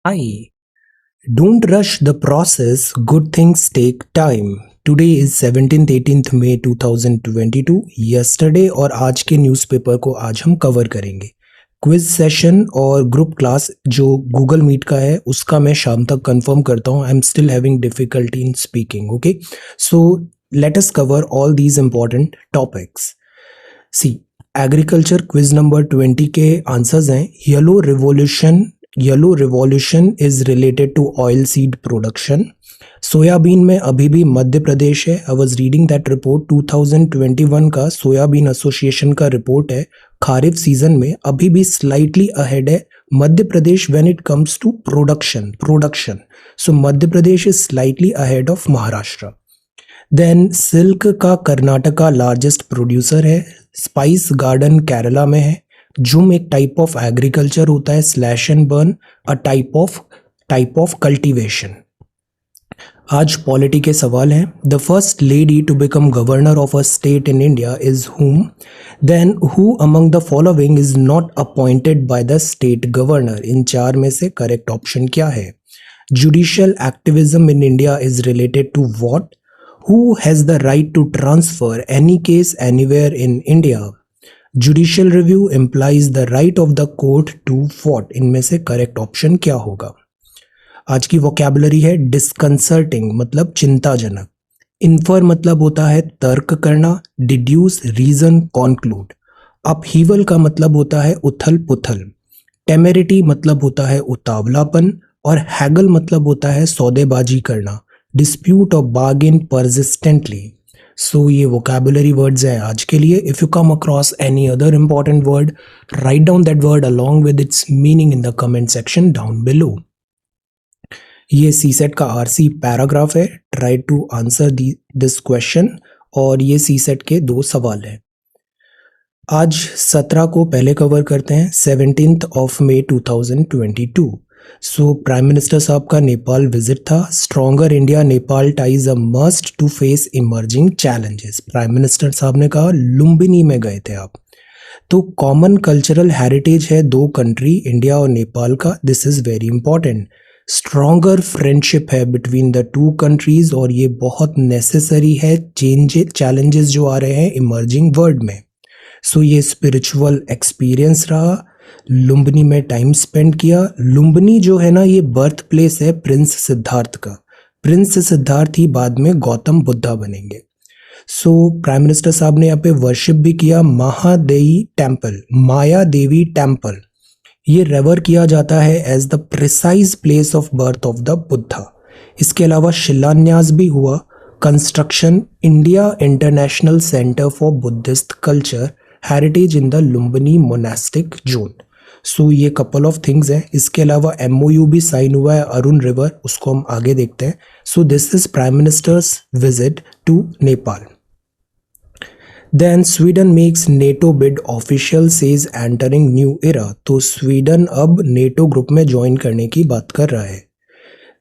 Hi, don't rush the process, good things take time. Today is 17th 18th May 2022. Yesterday और आज के newspaper को आज हम कवर करेंगे। क्विज सेशन और ग्रुप क्लास जो गूगल मीट का है उसका मैं शाम तक कंफर्म करता हूँ। I am still having difficulty in speaking. Okay, so let us cover all these important topics. See, agriculture quiz number 20 के आंसर्स हैं। Yellow revolution is related to oil seed production. Soybean में अभी भी मध्य प्रदेश है। I was reading that report 2021 का soybean association का report है। Kharif season में अभी भी स्लाइटली अहेड है Madhya Pradesh when it comes to production. So Madhya Pradesh is slightly ahead of Maharashtra. Then silk का कर्नाटका लार्जेस्ट प्रोड्यूसर है। स्पाइस गार्डन केरला में है। जुम एक टाइप ऑफ एग्रीकल्चर होता है। Slash and burn a type of cultivation. आज पॉलिटी के सवाल हैं। The first lady to become governor of a state in India is whom? Then who among the following is not appointed by the state governor? इन चार में से correct option क्या है? Judicial activism in India is related to what? Who has the right to transfer any case anywhere in India? Judicial review implies the right of the court to what? इनमें से correct option क्या होगा? आज की vocabulary है disconcerting मतलब चिंताजनक। Infer मतलब होता है तर्क करना। Deduce, reason, conclude. अपहीवल का मतलब होता है उथल पुथल। टेमेरिटी मतलब होता है उतावलापन। और हैगल मतलब होता है सौदेबाजी करना। डिस्प्यूट और बार्गेन परसिस्टेंटली। सो ये वोकैबुलरी वर्ड्स हैं आज के लिए। If you come across any other important word, write down that word along with its meaning in the comment section down below. ये सीसेट का आरसी पैराग्राफ है। Try to answer this question. और ये CSAT के 2 सवाल हैं। आज 17 को पहले कवर करते हैं। 17th of May 2022। So prime minister साहब का नेपाल विजिट था। Stronger India Nepal ties a must to face emerging challenges. Prime minister साहब ने कहा लुम्बिनी में गए थे आप। तो कॉमन कल्चरल हेरिटेज है 2 कंट्री इंडिया और नेपाल का। This is very important. Stronger friendship है बिटवीन द 2 कंट्रीज और ये बहुत नेसेसरी है चैलेंजेस जो आ रहे हैं इमर्जिंग वर्ल्ड में। सो ये स्पिरिचुअल एक्सपीरियंस रहा। लुम्बिनी में टाइम स्पेंड किया। लुम्बिनी जो है ना ये बर्थ प्लेस है प्रिंस सिद्धार्थ का। प्रिंस सिद्धार्थ ही बाद में गौतम बुद्धा बनेंगे। सो प्राइम मिनिस्टर साहब ने यहाँ पे वर्शिप भी किया माया देवी टेम्पल। ये रेवर किया जाता है as the precise place of birth of the Buddha. इसके अलावा शिलान्यास भी हुआ। Construction India International centre for Buddhist culture heritage in the Lumbini monastic zone. So ये कपल ऑफ थिंग्स हैं। इसके अलावा MOU भी साइन हुआ है अरुण रिवर, उसको हम आगे देखते हैं। So this is prime minister's visit to Nepal. Then Sweden makes NATO bid official says entering new era. तो स्वीडन अब नेटो ग्रुप में ज्वाइन करने की बात कर रहा है।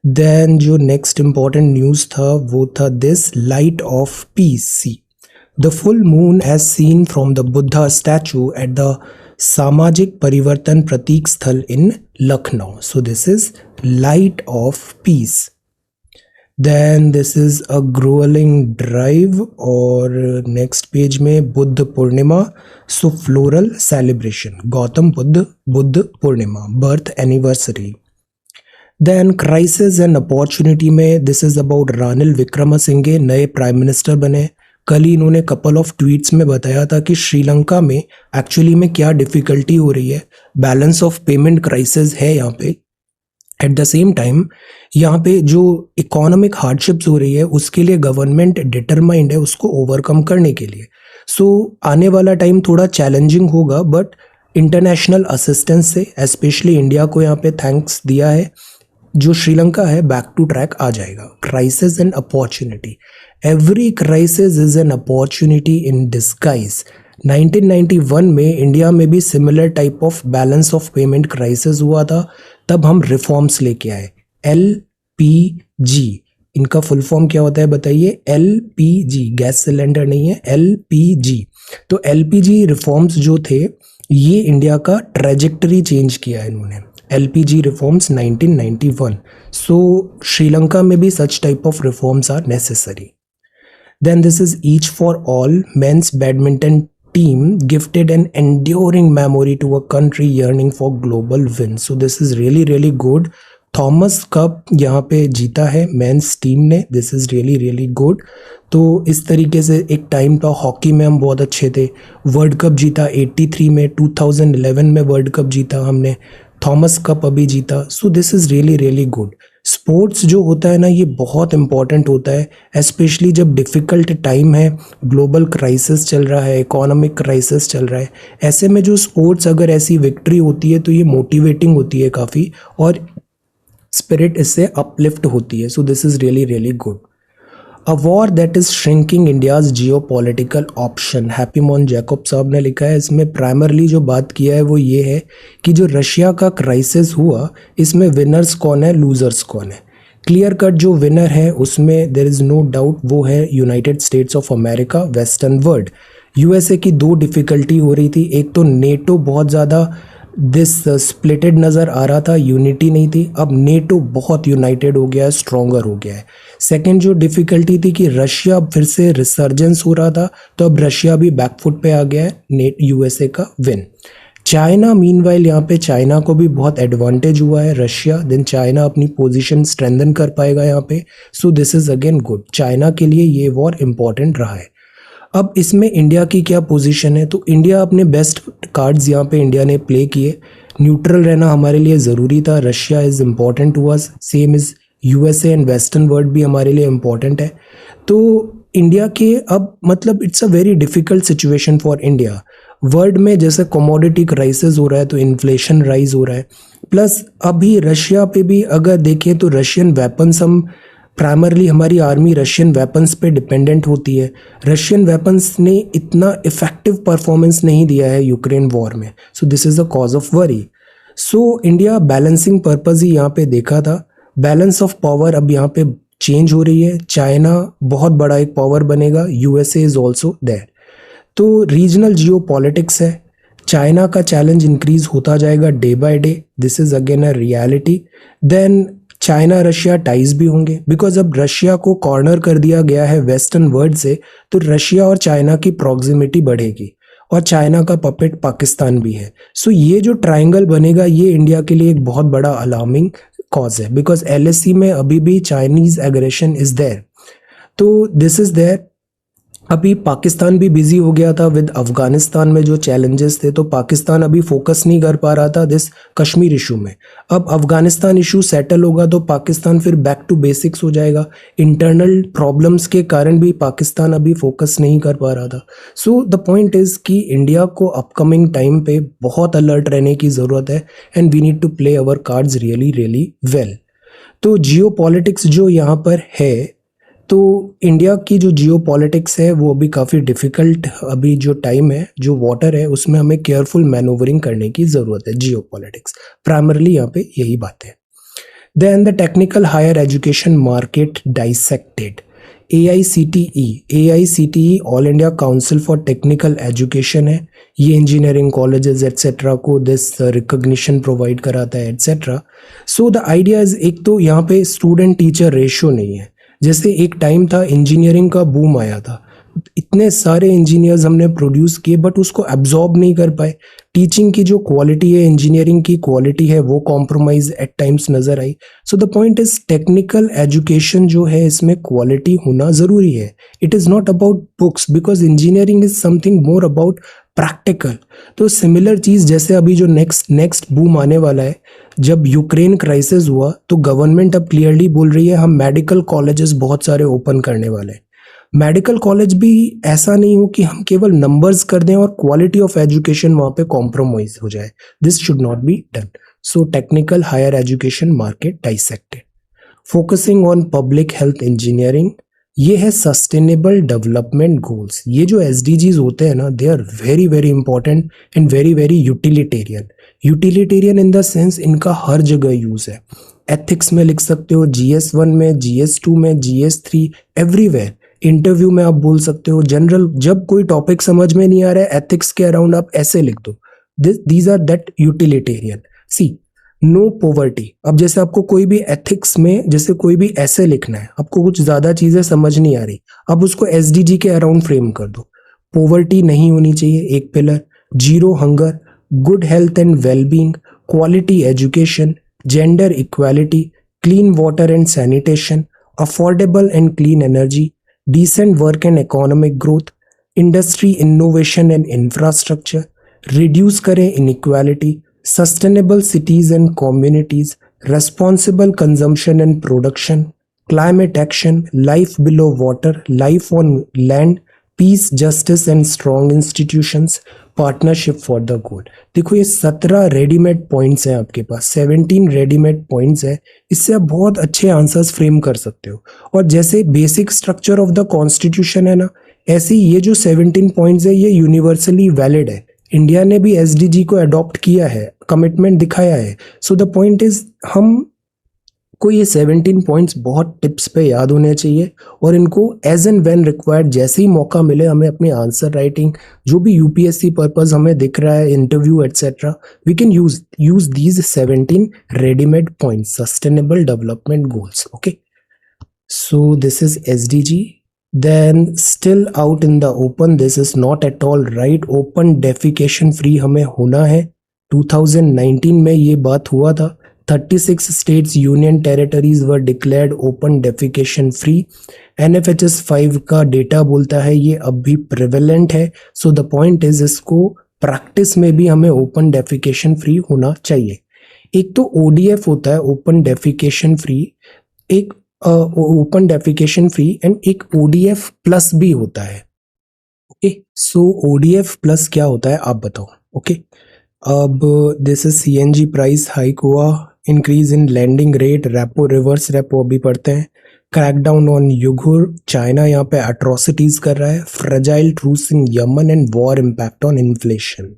देन जो नेक्स्ट इंपॉर्टेंट न्यूज था वो था this light of peace. See, the full moon as seen from the Buddha statue at the Samajik Parivartan Prateek Sthal in Lucknow. So this is light of peace. Then this is a growling drive और next page में Buddha Purnima. So floral celebration Gautam Buddha Purnima birth anniversary. Then crisis and opportunity में this is about Ranil Wickremesinghe नए prime minister बने। कल ही इन्होंने couple of tweets में बताया था कि श्रीलंका में एक्चुअली में क्या डिफिकल्टी हो रही है। बैलेंस ऑफ पेमेंट क्राइसिस है यहाँ पे। एट द सेम टाइम यहाँ पे जो इकोनॉमिक हार्डशिप्स हो रही है उसके लिए गवर्नमेंट डिटरमाइंड है उसको ओवरकम करने के लिए। सो आने वाला टाइम थोड़ा चैलेंजिंग होगा बट इंटरनेशनल असिस्टेंस से स्पेशली इंडिया को यहाँ पे थैंक्स दिया है। जो श्रीलंका है बैक टू ट्रैक आ जाएगा। Crisis and opportunity, every crisis is an opportunity in disguise. 1991 में इंडिया में भी similar type of balance of payment crisis हुआ था। तब हम रिफॉर्म्स लेके आए। LPG इनका फुल फॉर्म क्या होता है बताइए? LPG गैस सिलेंडर नहीं है, LPG। तो LPG रिफॉर्म्स जो थे ये इंडिया का ट्रेजेक्टरी चेंज किया है इन्होंने। LPG reforms 1991. So Sri Lanka में भी such type of reforms are necessary. Then this is Each for All men's badminton team gifted an enduring memory to a country yearning for global win. So this is really good. Thomas cup यहाँ पे जीता है men's team ने. This is really good. तो इस तरीके से एक टाइम था हॉकी में हम बहुत अच्छे थे. वर्ल्ड कप जीता 83 में, 2011 में वर्ल्ड कप जीता हमने, थॉमस कप अभी जीता. सो this is really good. Sports जो होता है ना ये बहुत इंपॉर्टेंट होता है, स्पेशली जब डिफ़िकल्ट टाइम है, ग्लोबल क्राइसिस चल रहा है, इकोनॉमिक क्राइसिस चल रहा है. ऐसे में जो स्पोर्ट्स अगर ऐसी विक्ट्री होती है तो ये मोटिवेटिंग होती है काफ़ी और स्पिरिट इससे अपलिफ्ट होती है. So this is really good. A war that is shrinking India's geopolitical option, Happymon Jacob साहब ने लिखा है. इसमें प्राइमरली जो बात किया है वो ये है कि जो रशिया का क्राइसिस हुआ इसमें विनर्स कौन है, लूजर्स कौन है. क्लियर कट जो विनर है उसमें देयर इज़ नो डाउट वो है United states of America, western world. USA की दो डिफ़िकल्टी हो रही थी. एक तो नेटो बहुत ज़्यादा स्प्लिटेड नज़र आ रहा था, यूनिटी नहीं थी. अब नेटो बहुत यूनाइटेड हो गया है, स्ट्रॉन्गर हो गया है. सेकंड जो डिफ़िकल्टी थी कि रशिया फिर से रिसर्जेंस हो रहा था, तो अब रशिया भी बैकफुट पे आ गया है, यूएसए का विन. चाइना मीनवाइल यहाँ पे चाइना को भी बहुत एडवांटेज हुआ है रशिया, देन चाइना अपनी पोजीशन स्ट्रेंथन कर पाएगा यहाँ पे. सो this is again good. China के लिए ये वॉर इम्पॉर्टेंट रहा है. अब इसमें इंडिया की क्या पोजीशन है, तो इंडिया अपने बेस्ट कार्ड्स यहाँ पे इंडिया ने प्ले किए. न्यूट्रल रहना हमारे लिए ज़रूरी था. Russia is important to us, same is USA and western world भी हमारे लिए इम्पॉर्टेंट है. तो इंडिया के अब मतलब it's a very difficult situation for India. World में जैसे कमोडिटी क्राइसिस हो रहा है तो इन्फ्लेशन राइज हो रहा है, प्लस अभी रशिया पे भी अगर देखें तो रशियन वेपन्स, हम प्राइमरली हमारी आर्मी रशियन वेपन्स पे डिपेंडेंट होती है. रशियन वेपन्स ने इतना इफेक्टिव परफॉर्मेंस नहीं दिया है यूक्रेन वॉर में. So this is a cause of worry. So India balancing purpose ही यहाँ पे देखा था. बैलेंस ऑफ पावर अब यहाँ पे चेंज हो रही है. चाइना बहुत बड़ा एक पावर बनेगा, यूएसए इज़ ऑल्सो देयर. तो रीजनल जियो पॉलिटिक्स है. चाइना का चैलेंज इंक्रीज होता जाएगा day by day. This is again a reality. Then China Russia ties भी होंगे, बिकॉज अब रशिया को कॉर्नर कर दिया गया है वेस्टर्न वर्ल्ड से, तो रशिया और चाइना की प्रॉक्सिमिटी बढ़ेगी और चाइना का पपेट पाकिस्तान भी है. सो ये जो ट्रायंगल बनेगा ये इंडिया के लिए एक बहुत बड़ा अलार्मिंग कॉज है, बिकॉज एलएसी में अभी भी चाइनीज एग्रेशन इज देयर. तो दिस इज देयर. अभी पाकिस्तान भी बिजी हो गया था विद अफगानिस्तान में जो चैलेंजेस थे, तो पाकिस्तान अभी फोकस नहीं कर पा रहा था दिस कश्मीर इशू में. अब अफगानिस्तान इशू सेटल होगा तो पाकिस्तान फिर बैक टू बेसिक्स हो जाएगा. इंटरनल प्रॉब्लम्स के कारण भी पाकिस्तान अभी फोकस नहीं कर पा रहा था. सो द पॉइंट इज़ कि इंडिया को अपकमिंग टाइम पे बहुत अलर्ट रहने की ज़रूरत है and we need to play our cards really well. तो जियो पॉलिटिक्स जो यहाँ पर है, तो इंडिया की जो जियो पॉलिटिक्स है वो अभी काफ़ी डिफ़िकल्ट, अभी जो टाइम है, जो वाटर है उसमें हमें केयरफुल मैनोवरिंग करने की ज़रूरत है. जियो पॉलिटिक्स प्राइमरली यहाँ पे यही बात है. Then the technical higher education market dissected. AICTE all India council for technical education है. ये इंजीनियरिंग कॉलेजेस एट्सेट्रा को दिस रिकग्निशन प्रोवाइड कराता है etcetera. So the idea is, एक तो यहाँ पे स्टूडेंट टीचर रेशियो नहीं है. जैसे एक टाइम था इंजीनियरिंग का बूम आया था, इतने सारे इंजीनियर्स हमने प्रोड्यूस किए बट उसको एब्जॉर्ब नहीं कर पाए. टीचिंग की जो क्वालिटी है, इंजीनियरिंग की क्वालिटी है, वो कॉम्प्रोमाइज एट टाइम्स नज़र आई. So the point is technical education जो है इसमें क्वालिटी होना ज़रूरी है. It is not about books, because engineering is something more about practical. तो सिमिलर चीज़ जैसे अभी जो नेक्स्ट बूम आने वाला है, जब यूक्रेन क्राइसिस हुआ तो गवर्नमेंट अब क्लियरली बोल रही है हम मेडिकल कॉलेजेस बहुत सारे ओपन करने वाले हैं. मेडिकल कॉलेज भी ऐसा नहीं हो कि हम केवल नंबर्स कर दें और क्वालिटी ऑफ एजुकेशन वहाँ पे कॉम्प्रोमाइज हो जाए. This should not be done. So technical higher education market dissected. Focusing on public health engineering. ये है सस्टेनेबल डेवलपमेंट गोल्स. ये जो SDGs होते हैं ना, they are very important and very utilitarian. Utilitarian in the sense इनका हर जगह यूज़ है. एथिक्स में लिख सकते हो, GS1 में, GS2 में, GS3, एवरीवेयर. इंटरव्यू में आप बोल सकते हो. जनरल जब कोई टॉपिक समझ में नहीं आ रहा है एथिक्स के अराउंड, आप ऐसे लिख दो. These are that utilitarian. See no poverty. अब जैसे आपको कोई भी एथिक्स में जैसे कोई भी ऐसे लिखना है, आपको कुछ ज्यादा चीजें समझ नहीं आ रही, अब उसको एसडीजी के अराउंड फ्रेम कर दो। पॉवर्टी नहीं होनी चाहिए, एक pillar. Zero hunger, good health and wellbeing, quality education, gender equality, clean water and sanitation, affordable and clean energy, decent work and economic growth, industry innovation and infrastructure, reduce करें inequality, sustainable cities and communities, responsible consumption and production, climate action, life below water, life on land, peace justice and strong institutions, partnership for the goal. देखो ये 17 readymade points हैं आपके पास, 17 readymade points हैं। इससे आप बहुत अच्छे आंसर्स फ्रेम कर सकते हो। और जैसे basic structure of the constitution है ना, ऐसे ही ये जो 17 पॉइंट्स है ये यूनिवर्सली वैलिड है। इंडिया ने भी एसडीजी को अडॉप्ट किया है, कमिटमेंट दिखाया है। सो द पॉइंट इज हम को ये 17 पॉइंट्स बहुत टिप्स पे याद होने चाहिए और इनको एज एंड व्हेन रिक्वायर्ड जैसे ही मौका मिले हमें अपनी आंसर राइटिंग जो भी यूपीएससी पर्पस हमें दिख रहा है, interview etcetera, we can use these 17 readymade points, sustainable development goals. Okay, so this is SDG. Then still out in the open, this is not at all right. Open defecation free हमें होना है। 2019 में ये बात हुआ था। 36 states union territories were declared open defecation free. NFHS 5 का data बोलता है ये अब भी प्रिवेलेंट है। सो द पॉइंट इज इसको प्रैक्टिस में भी हमें ओपन डेफिकेशन फ्री होना चाहिए। एक तो ओडीएफ होता है ओपन डेफिकेशन फ्री, एक ओपन डेफिकेशन फ्री एंड एक ओडीएफ प्लस भी होता है। ओके, सो ओडीएफ प्लस क्या होता है आप बताओ। ओके, अब this is CNG price hike हुआ, increase in lending rate, repo reverse repo अभी पढ़ते हैं, क्रैकडाउन ऑन युगुर, चाइना यहाँ पे एट्रोसिटीज कर रहा है, fragile truce in Yemen and war impact on inflation.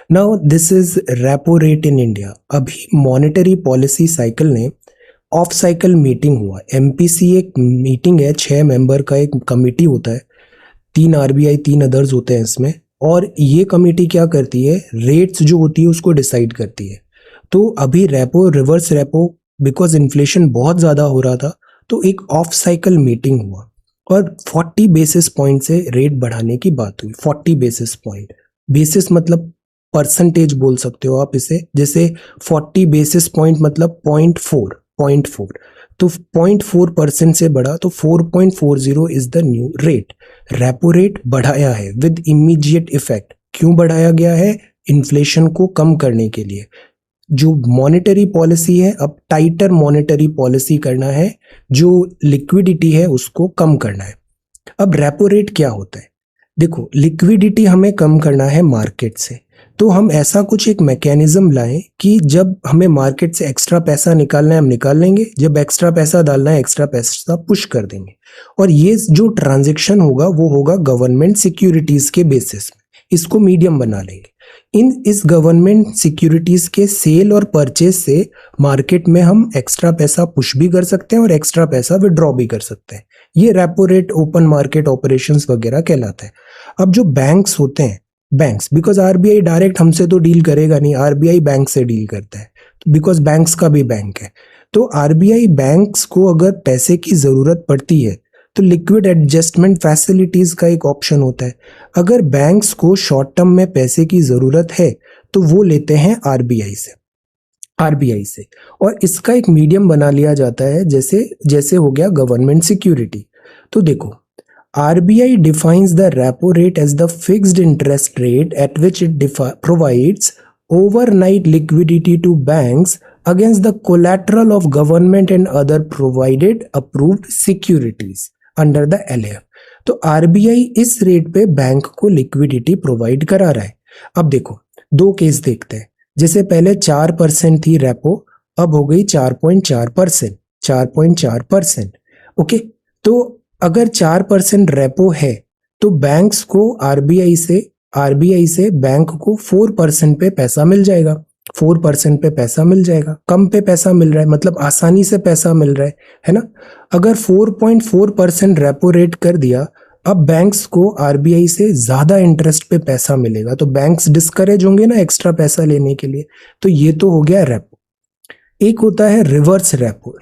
Now this is repo rate in India. अभी मॉनेटरी पॉलिसी साइकिल ने ऑफ साइकिल मीटिंग हुआ। एमपीसी एक मीटिंग है, 6 मेंबर का एक कमिटी होता है, 3 आरबीआई 3 अदर्स होते हैं इसमें, और ये कमिटी क्या करती है, रेट्स जो होती है उसको डिसाइड करती है। तो अभी repo reverse repo because inflation बहुत ज़्यादा हो रहा था तो एक ऑफ साइकिल मीटिंग हुआ और 40 बेसिस पॉइंट से रेट बढ़ाने की बात हुई। 40 बेसिस पॉइंट, बेसिस मतलब परसेंटेज बोल सकते हो आप इसे, जैसे 40 बेसिस पॉइंट मतलब 0.4 तो 0.4% से बढ़ा तो 4.40 is the new rate. Repo rate बढ़ाया है विद इमीडिएट इफेक्ट। क्यों बढ़ाया गया है? इन्फ्लेशन को कम करने के लिए। जो मॉनेटरी पॉलिसी है अब टाइटर मॉनेटरी पॉलिसी करना है, जो लिक्विडिटी है उसको कम करना है। अब रेपो रेट क्या होता है? देखो, लिक्विडिटी हमें कम करना है मार्केट से, तो हम ऐसा कुछ एक मैकेनिज्म लाएं कि जब हमें मार्केट से एक्स्ट्रा पैसा निकालना है हम निकाल लेंगे, जब एक्स्ट्रा पैसा डालना है एक्स्ट्रा पैसा पुश कर देंगे, और ये जो ट्रांजैक्शन होगा वो होगा गवर्नमेंट सिक्योरिटीज के बेसिस में। इसको मीडियम बना लेंगे। इस गवर्नमेंट सिक्योरिटीज के सेल और परचेज से मार्केट में हम एक्स्ट्रा पैसा पुश भी कर सकते हैं और एक्स्ट्रा पैसा विड्रॉ भी कर सकते हैं। ये repo rate open market operations वगैरह कहलाता है। अब जो बैंक्स होते हैं, बैंक्स, बिकॉज आरबीआई डायरेक्ट हमसे तो डील करेगा नहीं, आरबीआई बैंक से डील करता है बिकॉज बैंक्स का भी बैंक है। तो आरबीआई बैंक्स को अगर पैसे की जरूरत पड़ती है तो लिक्विड एडजस्टमेंट फैसिलिटीज का एक ऑप्शन होता है। अगर बैंक्स को शॉर्ट टर्म में पैसे की जरूरत है तो वो लेते हैं आरबीआई से, और इसका एक मीडियम बना लिया जाता है, जैसे हो गया गवर्नमेंट सिक्योरिटी। तो देखो, RBI defines the repo rate as the fixed interest rate at which it provides overnight liquidity to banks against the collateral of government and other provided approved securities under the LAF। तो RBI इस rate पे bank को liquidity provide करा रहा है। अब देखो, 2 case देखते हैं। जैसे पहले 4% थी रेपो, अब हो गई 4.4%। ओके, तो अगर 4% रेपो है तो बैंक्स को आरबीआई से बैंक को 4% पे पैसा मिल जाएगा। 4% पे पैसा मिल जाएगा, कम पे पैसा मिल रहा है, मतलब आसानी से पैसा मिल रहा है ना। अगर 4.4% रेपो रेट कर दिया, अब बैंक्स को आरबीआई से ज्यादा इंटरेस्ट पे पैसा मिलेगा, तो बैंक्स डिस्करेज होंगे ना एक्स्ट्रा पैसा लेने के लिए। तो ये तो हो गया रेपो। एक होता है रिवर्स रेपो।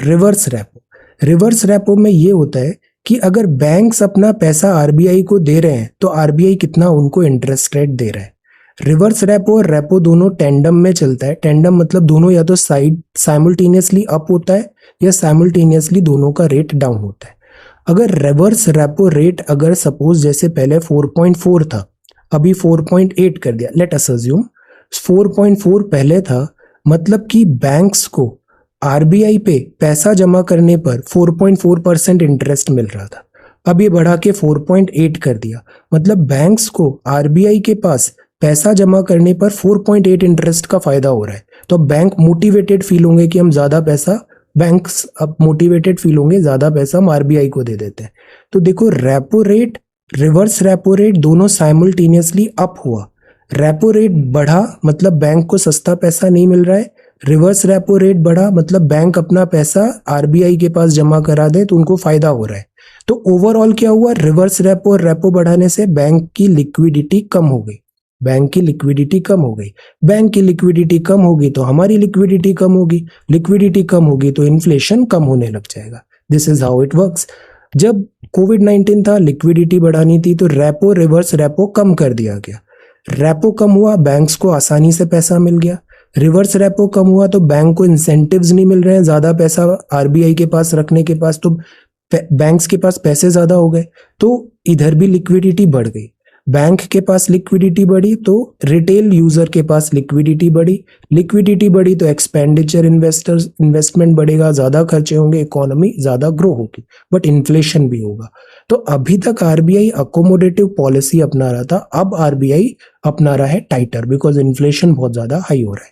रिवर्स रेपो में ये होता है कि अगर बैंक्स अपना पैसा आरबीआई को दे रहे हैं तो आरबीआई कितना उनको इंटरेस्ट रेट दे रहा है। रिवर्स रेपो और रेपो दोनों टेंडम में चलता है। टेंडम मतलब दोनों या तो साइड साइमल्टेनियसली अप होता है या साइमल्टेनियसली दोनों का रेट डाउन होता है। अगर रिवर्स रेपो रेट अगर सपोज जैसे पहले 4.4 था, अभी 4.8 कर दिया, लेट अस अज्यूम 4.4 पहले था, मतलब कि बैंक्स को आरबीआई पे पैसा जमा करने पर 4.4% इंटरेस्ट मिल रहा था। अब ये बढ़ा के 4.8 कर दिया, मतलब बैंक्स को आरबीआई के पास पैसा जमा करने पर 4.8 इंटरेस्ट का फायदा हो रहा है। तो बैंक मोटिवेटेड फील होंगे कि हम ज्यादा पैसा, बैंक्स अब मोटिवेटेड फील होंगे, ज्यादा पैसा हम आरबीआई को दे देते हैं। तो देखो repo rate, reverse repo rate दोनों साइमल्टेनियसली अप हुआ। रेपो रेट बढ़ा मतलब बैंक को सस्ता पैसा नहीं मिल रहा है, रिवर्स रेपो रेट बढ़ा मतलब बैंक अपना पैसा आरबीआई के पास जमा करा दे तो उनको फायदा हो रहा है। तो ओवरऑल क्या हुआ, रिवर्स रेपो और रेपो बढ़ाने से बैंक की लिक्विडिटी कम हो गई। बैंक की लिक्विडिटी कम हो गई, बैंक की लिक्विडिटी कम होगी तो हमारी लिक्विडिटी कम होगी, लिक्विडिटी कम होगी तो इन्फ्लेशन कम होने लग जाएगा। This is how it works. जब कोविड-19 था, लिक्विडिटी बढ़ानी थी तो रेपो रिवर्स रेपो कम कर दिया गया। रेपो कम हुआ, बैंक्स को आसानी से पैसा मिल गया। रिवर्स रेपो कम हुआ तो बैंक को इंसेंटिव्स नहीं मिल रहे हैं ज्यादा पैसा आरबीआई के पास रखने के पास, तो बैंक्स के पास पैसे ज्यादा हो गए, तो इधर भी लिक्विडिटी बढ़ गई। बैंक के पास लिक्विडिटी बढ़ी तो रिटेल यूजर के पास लिक्विडिटी बढ़ी, लिक्विडिटी बढ़ी तो एक्सपेंडिचर इन्वेस्टमेंट बढ़ेगा, ज्यादा खर्चे होंगे, इकोनॉमी ज्यादा ग्रो होगी, बट इन्फ्लेशन भी होगा। तो अभी तक आरबीआई अकोमोडेटिव पॉलिसी अपना रहा था, अब आरबीआई अपना रहा है टाइटर, बिकॉज इन्फ्लेशन बहुत ज्यादा हाई हो रहा है।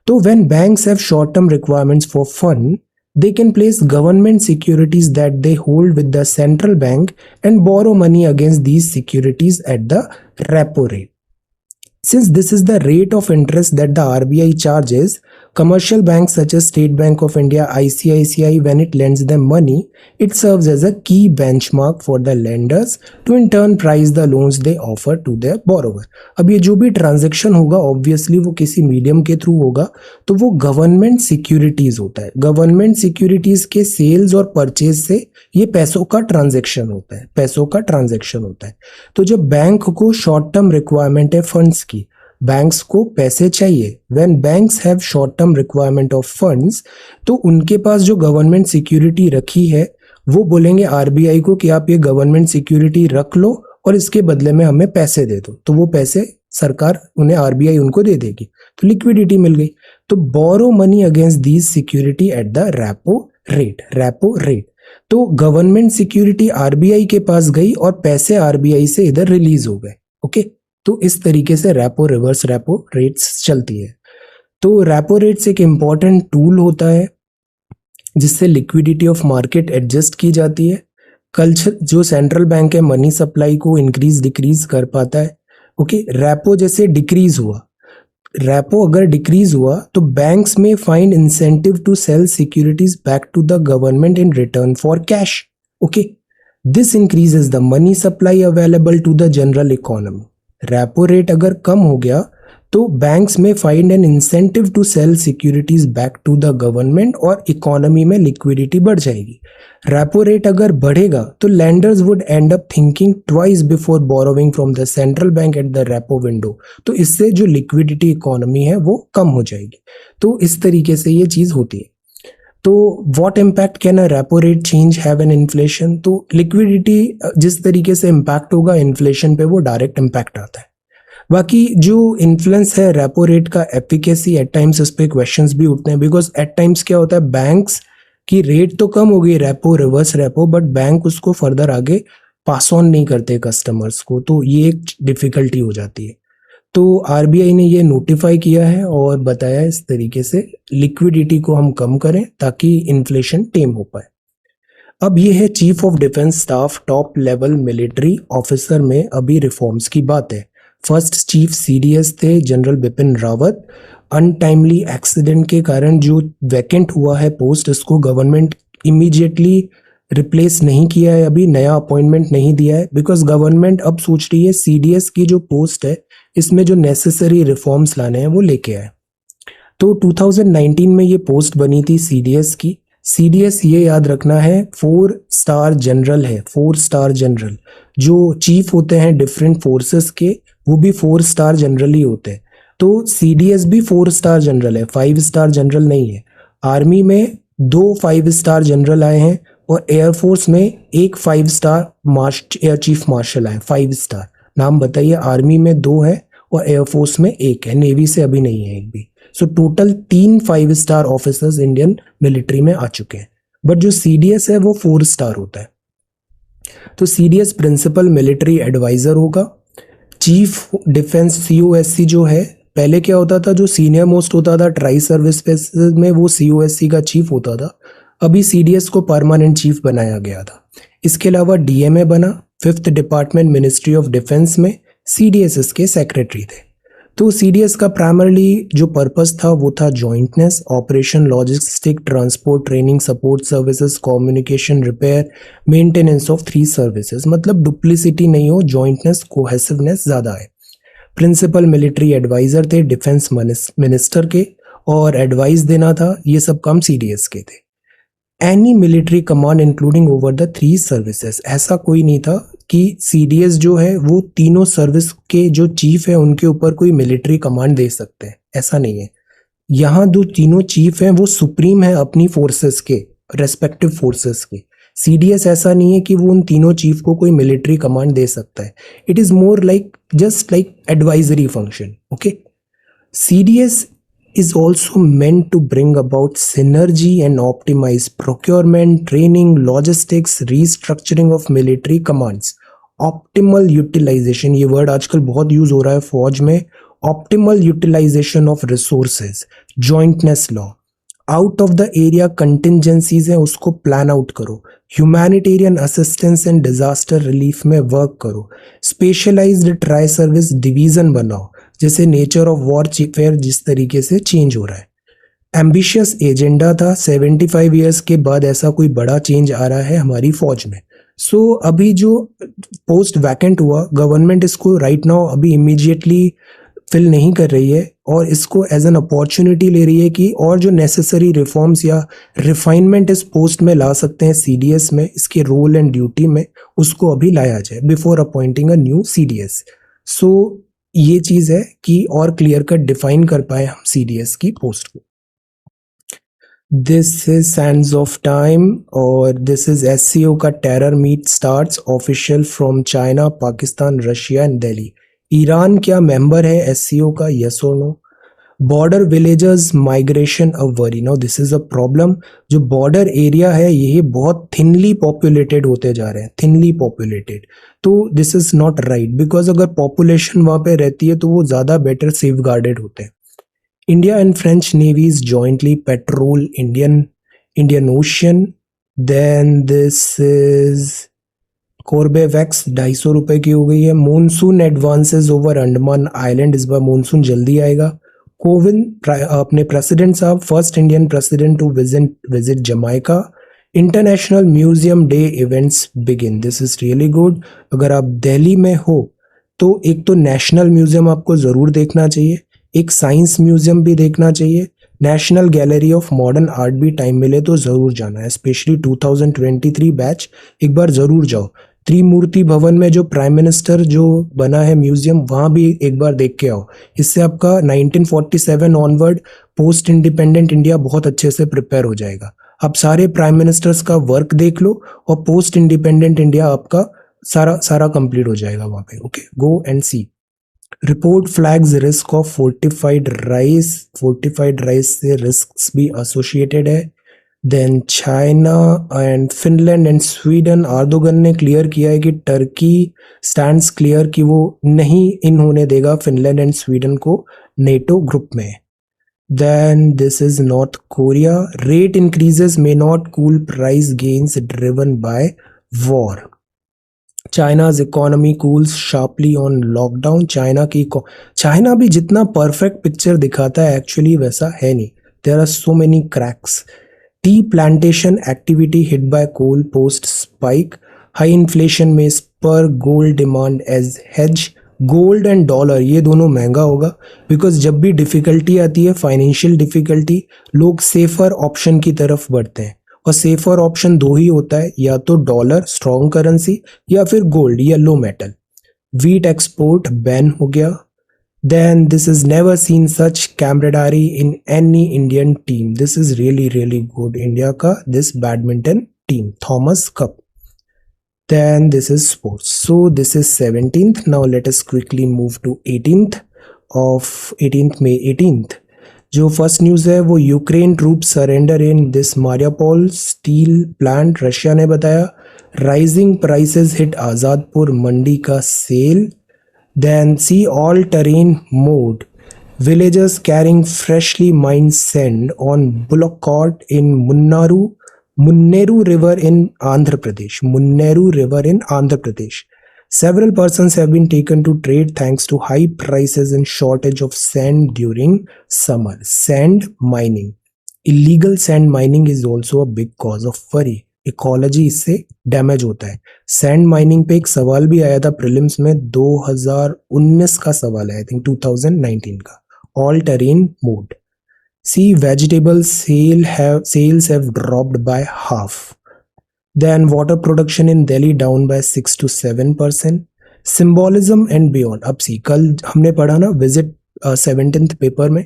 तो when banks have short-term requirements for fund, they can place government securities that they hold with the central bank and borrow money against these securities at the repo rate. Since this is the rate of interest that the RBI charges, commercial banks such as State Bank of India, ICICI, when it lends them money, it serves as a key benchmark for the lenders to in turn price the loans they offer to their borrower. अब ये जो भी transaction होगा obviously वो किसी medium के through होगा, तो वो गवर्नमेंट सिक्योरिटीज होता है। गवर्नमेंट सिक्योरिटीज के सेल्स और परचेज से ये पैसों का ट्रांजेक्शन होता है, पैसों का ट्रांजेक्शन होता है। तो जब बैंक को शॉर्ट टर्म रिक्वायरमेंट है फंड्स की, बैंक्स को पैसे चाहिए, when banks have short term requirement of funds, तो उनके पास जो गवर्नमेंट सिक्योरिटी रखी है वो बोलेंगे आरबीआई को कि आप ये गवर्नमेंट सिक्योरिटी रख लो और इसके बदले में हमें पैसे दे दो, तो वो पैसे सरकार उन्हें, आरबीआई उनको दे देगी, तो लिक्विडिटी मिल गई। तो borrow money against these security at the repo rate, repo rate. तो गवर्नमेंट सिक्योरिटी आरबीआई के पास गई और पैसे आरबीआई से इधर रिलीज हो गए। ओके, तो इस तरीके से रेपो रिवर्स रेपो रेट्स चलती है। तो रेपो रेट्स एक इंपॉर्टेंट टूल होता है जिससे लिक्विडिटी ऑफ मार्केट एडजस्ट की जाती है। कल्चर जो सेंट्रल बैंक है मनी सप्लाई को इंक्रीज डिक्रीज कर पाता है। ओके, रेपो जैसे डिक्रीज हुआ, रेपो अगर डिक्रीज हुआ तो बैंक्स में find incentive to sell securities back to the government in return for cash. Okay, this increases the money supply available to the general economy. Repo rate अगर कम हो गया तो बैंक्स में find an incentive to sell securities back to the government और economy में liquidity बढ़ जाएगी। रेपो रेट अगर बढ़ेगा तो landers would and up thinking twice before borrowing from the central bank at the repo window. तो इससे जो लिक्विडिटी इकोनॉमी है वो कम हो जाएगी। तो इस तरीके से ये चीज होती है। तो what impact can a repo rate change have an inflation? तो लिक्विडिटी जिस तरीके से इम्पैक्ट होगा इन्फ्लेशन पे वो डायरेक्ट इम्पैक्ट आता है। बाकी जो इन्फ्लुएंस है रेपो रेट का एफिकेसी, एट टाइम्स इस पे क्वेश्चंस भी उठते हैं, बिकॉज एट टाइम्स क्या होता है बैंक्स की रेट तो कम हो गई repo reverse repo, but bank उसको फर्दर आगे पास ऑन नहीं करते कस्टमर्स को, तो ये एक डिफिकल्टी हो जाती है। तो आरबीआई ने ये नोटिफाई किया है और बताया इस तरीके से लिक्विडिटी को हम कम करें ताकि इन्फ्लेशन टेम हो पाए। अब ये है chief of defence staff top level military officer में अभी रिफॉर्म्स की बात है। फर्स्ट चीफ सीडीएस थे general Bipin Rawat. Untimely accident के कारण जो वैकेंट हुआ है पोस्ट, इसको गवर्नमेंट इमीडिएटली रिप्लेस नहीं किया है, अभी नया अपॉइंटमेंट नहीं दिया है, बिकॉज गवर्नमेंट अब सोच रही है सीडीएस की जो पोस्ट है इसमें जो नेसेसरी रिफॉर्म्स लाने हैं वो लेके आए। तो 2019 में ये पोस्ट बनी थी सीडीएस की। सीडीएस ये याद रखना है 4 स्टार जनरल है, 4 स्टार जनरल। जो चीफ होते हैं डिफरेंट फोर्सेस के वो भी 4 स्टार जनरल ही होते हैं। तो सीडीएस भी 4 स्टार जनरल है, 5 स्टार जनरल नहीं है। आर्मी में 2 5 स्टार जनरल आए हैं और एयरफोर्स में एक 5 स्टार एयर चीफ मार्शल आए, 5 स्टार। नाम बताइए। आर्मी में 2 है और एयरफोर्स में 1 है, नेवी से अभी नहीं है एक भी। So total 3 5 star officers Indian military में आ चुके हैं। बट जो सीडीएस है वो 4 स्टार होता है। तो सीडीएस प्रिंसिपल मिलिट्री एडवाइजर होगा। चीफ डिफेंस सीओएससी जो है, पहले क्या होता था, जो सीनियर मोस्ट होता था ट्राई सर्विस में वो सीओएससी का चीफ होता था। अभी सीडीएस को परमानेंट चीफ बनाया गया था। इसके अलावा डीएमए बना, 5th department ministry of defence में सीडीएस इसके सेक्रेटरी थे। तो सीडीएस का प्राइमरली जो पर्पस था वो था jointness, operation, logistic, transport, training, support services, communication, repair, maintenance of 3 services. मतलब डुप्लिसिटी नहीं हो, जॉइंटनेस, कोहेसिवनेस ज़्यादा है। प्रिंसिपल मिलिट्री एडवाइजर थे डिफेंस मिनिस्टर के, और एडवाइस देना था, ये सब काम सीडीएस के थे। Any military command including over the 3 services, ऐसा कोई नहीं था कि सीडीएस जो है वो तीनों सर्विस के जो चीफ है उनके ऊपर कोई मिलिट्री कमांड दे सकते हैं, ऐसा नहीं है। यहाँ जो तीनों चीफ हैं वो सुप्रीम है अपनी फोर्सेस के, रेस्पेक्टिव फोर्सेस के। सीडीएस ऐसा नहीं है कि वो उन तीनों चीफ को कोई मिलिट्री कमांड दे सकता है। It is more like just like advisory function. Okay, CDS is also meant to bring about synergy and optimize procurement, training, logistics, restructuring of military commands, optimal utilization, ये word आजकल बहुत use हो रहा है फौज में, optimal utilization of resources, jointness law, out of the area contingencies है उसको प्लान आउट करो, humanitarian assistance and disaster relief में वर्क करो, स्पेशलाइज्ड ट्राई सर्विस डिवीजन बनाओ, जैसे नेचर ऑफ वॉर फेयर जिस तरीके से चेंज हो रहा है। एम्बिशियस एजेंडा था, 75 ईयर्स के बाद ऐसा कोई बड़ा चेंज आ रहा है हमारी फौज में। सो अभी जो पोस्ट वैकेंट हुआ, गवर्नमेंट इसको राइट नाउ अभी इमीडिएटली फिल नहीं कर रही है और इसको एज एन अपॉर्चुनिटी ले रही है कि और जो नेसेसरी रिफॉर्म्स या रिफाइनमेंट इस पोस्ट में ला सकते हैं सीडीएस में, इसके रोल एंड ड्यूटी में, उसको अभी लाया जाए before appointing a new CDS. सो ये चीज है कि और क्लियर कट डिफाइन कर पाए हम सीडीएस की पोस्ट को। This is sands of time और दिस इज एससीओ का terror meet starts official from China, Pakistan, Russia and Delhi. Iran क्या मेंबर है एससीओ का, यस और no? Border villagers migration a worry, now this is a problem. जो border area है ये बहुत थिनली पॉपुलेटेड होते जा रहे हैं, थिनली पॉपुलेटेड। तो this is not right, because अगर पॉपुलेशन वहां पे रहती है तो वो ज्यादा बेटर सेफ गार्डेड होते हैं। India and French navies jointly patrol Indian Ocean. Then this is Corbevax 250 रुपए की हो गई है। Monsoon advances over Andaman island, इस बार मॉनसून जल्दी आएगा। कोविंद अपने प्रेसिडेंट साहब, first Indian president to visit Jamaica. International museum day events begin, this is really good. अगर आप दिल्ली में हो तो एक तो नेशनल म्यूजियम आपको जरूर देखना चाहिए, एक साइंस म्यूजियम भी देखना चाहिए, national gallery of modern art भी टाइम मिले तो जरूर जाना है, स्पेशली 2023 बैच एक बार जरूर जाओ। त्रिमूर्ति भवन में जो प्राइम मिनिस्टर जो बना है म्यूजियम, वहां भी एक बार देख के आओ। इससे आपका 1947 ऑनवर्ड पोस्ट इंडिपेंडेंट इंडिया बहुत अच्छे से प्रिपेयर हो जाएगा। आप सारे प्राइम मिनिस्टर्स का वर्क देख लो और पोस्ट इंडिपेंडेंट इंडिया आपका सारा कंप्लीट हो जाएगा वहां पे। Okay, go and see. Report flags risk of fortified rice, fortified rice से रिस्क भी एसोसिएटेड है। Then China and Finland and Sweden, Erdogan ने क्लियर किया है कि टर्की स्टैंड्स क्लियर कि वो नहीं इन होने देगा फिनलैंड एंड स्वीडन को नेटो ग्रुप में। Then this is North Korea, rate increases may not cool price gains driven by war. China's economy cools sharply on lockdown. China भी जितना परफेक्ट पिक्चर दिखाता है एक्चुअली वैसा है नहीं, there are so many cracks. Tea plantation activity hit by coal post spike, high inflation में spur gold demand as hedge, gold and dollar ये दोनों महंगा होगा, बिकॉज जब भी डिफिकल्टी आती है, फाइनेंशियल डिफिकल्टी, लोग सेफर ऑप्शन की तरफ बढ़ते हैं। और सेफर ऑप्शन दो ही होता है, या तो डॉलर स्ट्रॉन्ग करेंसी, या फिर gold yellow metal. Wheat export ban हो गया। Then this is never seen such camaraderie in any Indian team. This is really really good. India का this badminton team, Thomas Cup. Then this is sports. So this is 17th. Now let us quickly move to 18th of 18th May 18th. जो first news है वो Ukraine troop surrender in this Mariupol steel plant, Russia ने बताया। Rising prices hit Azadpur Mandi का sale. Then see all terrain mode, villagers carrying freshly mined sand on bullock cart in Munneru River in Andhra Pradesh. Munneru River in Andhra Pradesh. Several persons have been taken to trade thanks to high prices and shortage of sand during summer. Sand mining. Illegal sand mining is also a big cause of worry. Ecology इससे damage होता है। Sand mining पे एक सवाल भी आया था prelims में, 2019 का सवाल है, आई थिंक 2019 का। All terrain mode. See, vegetable sales have dropped by half. Then water production in Delhi down by 6 to 7%. Symbolism and beyond. अब सी कल हमने पढ़ा ना विजिट 17th पेपर में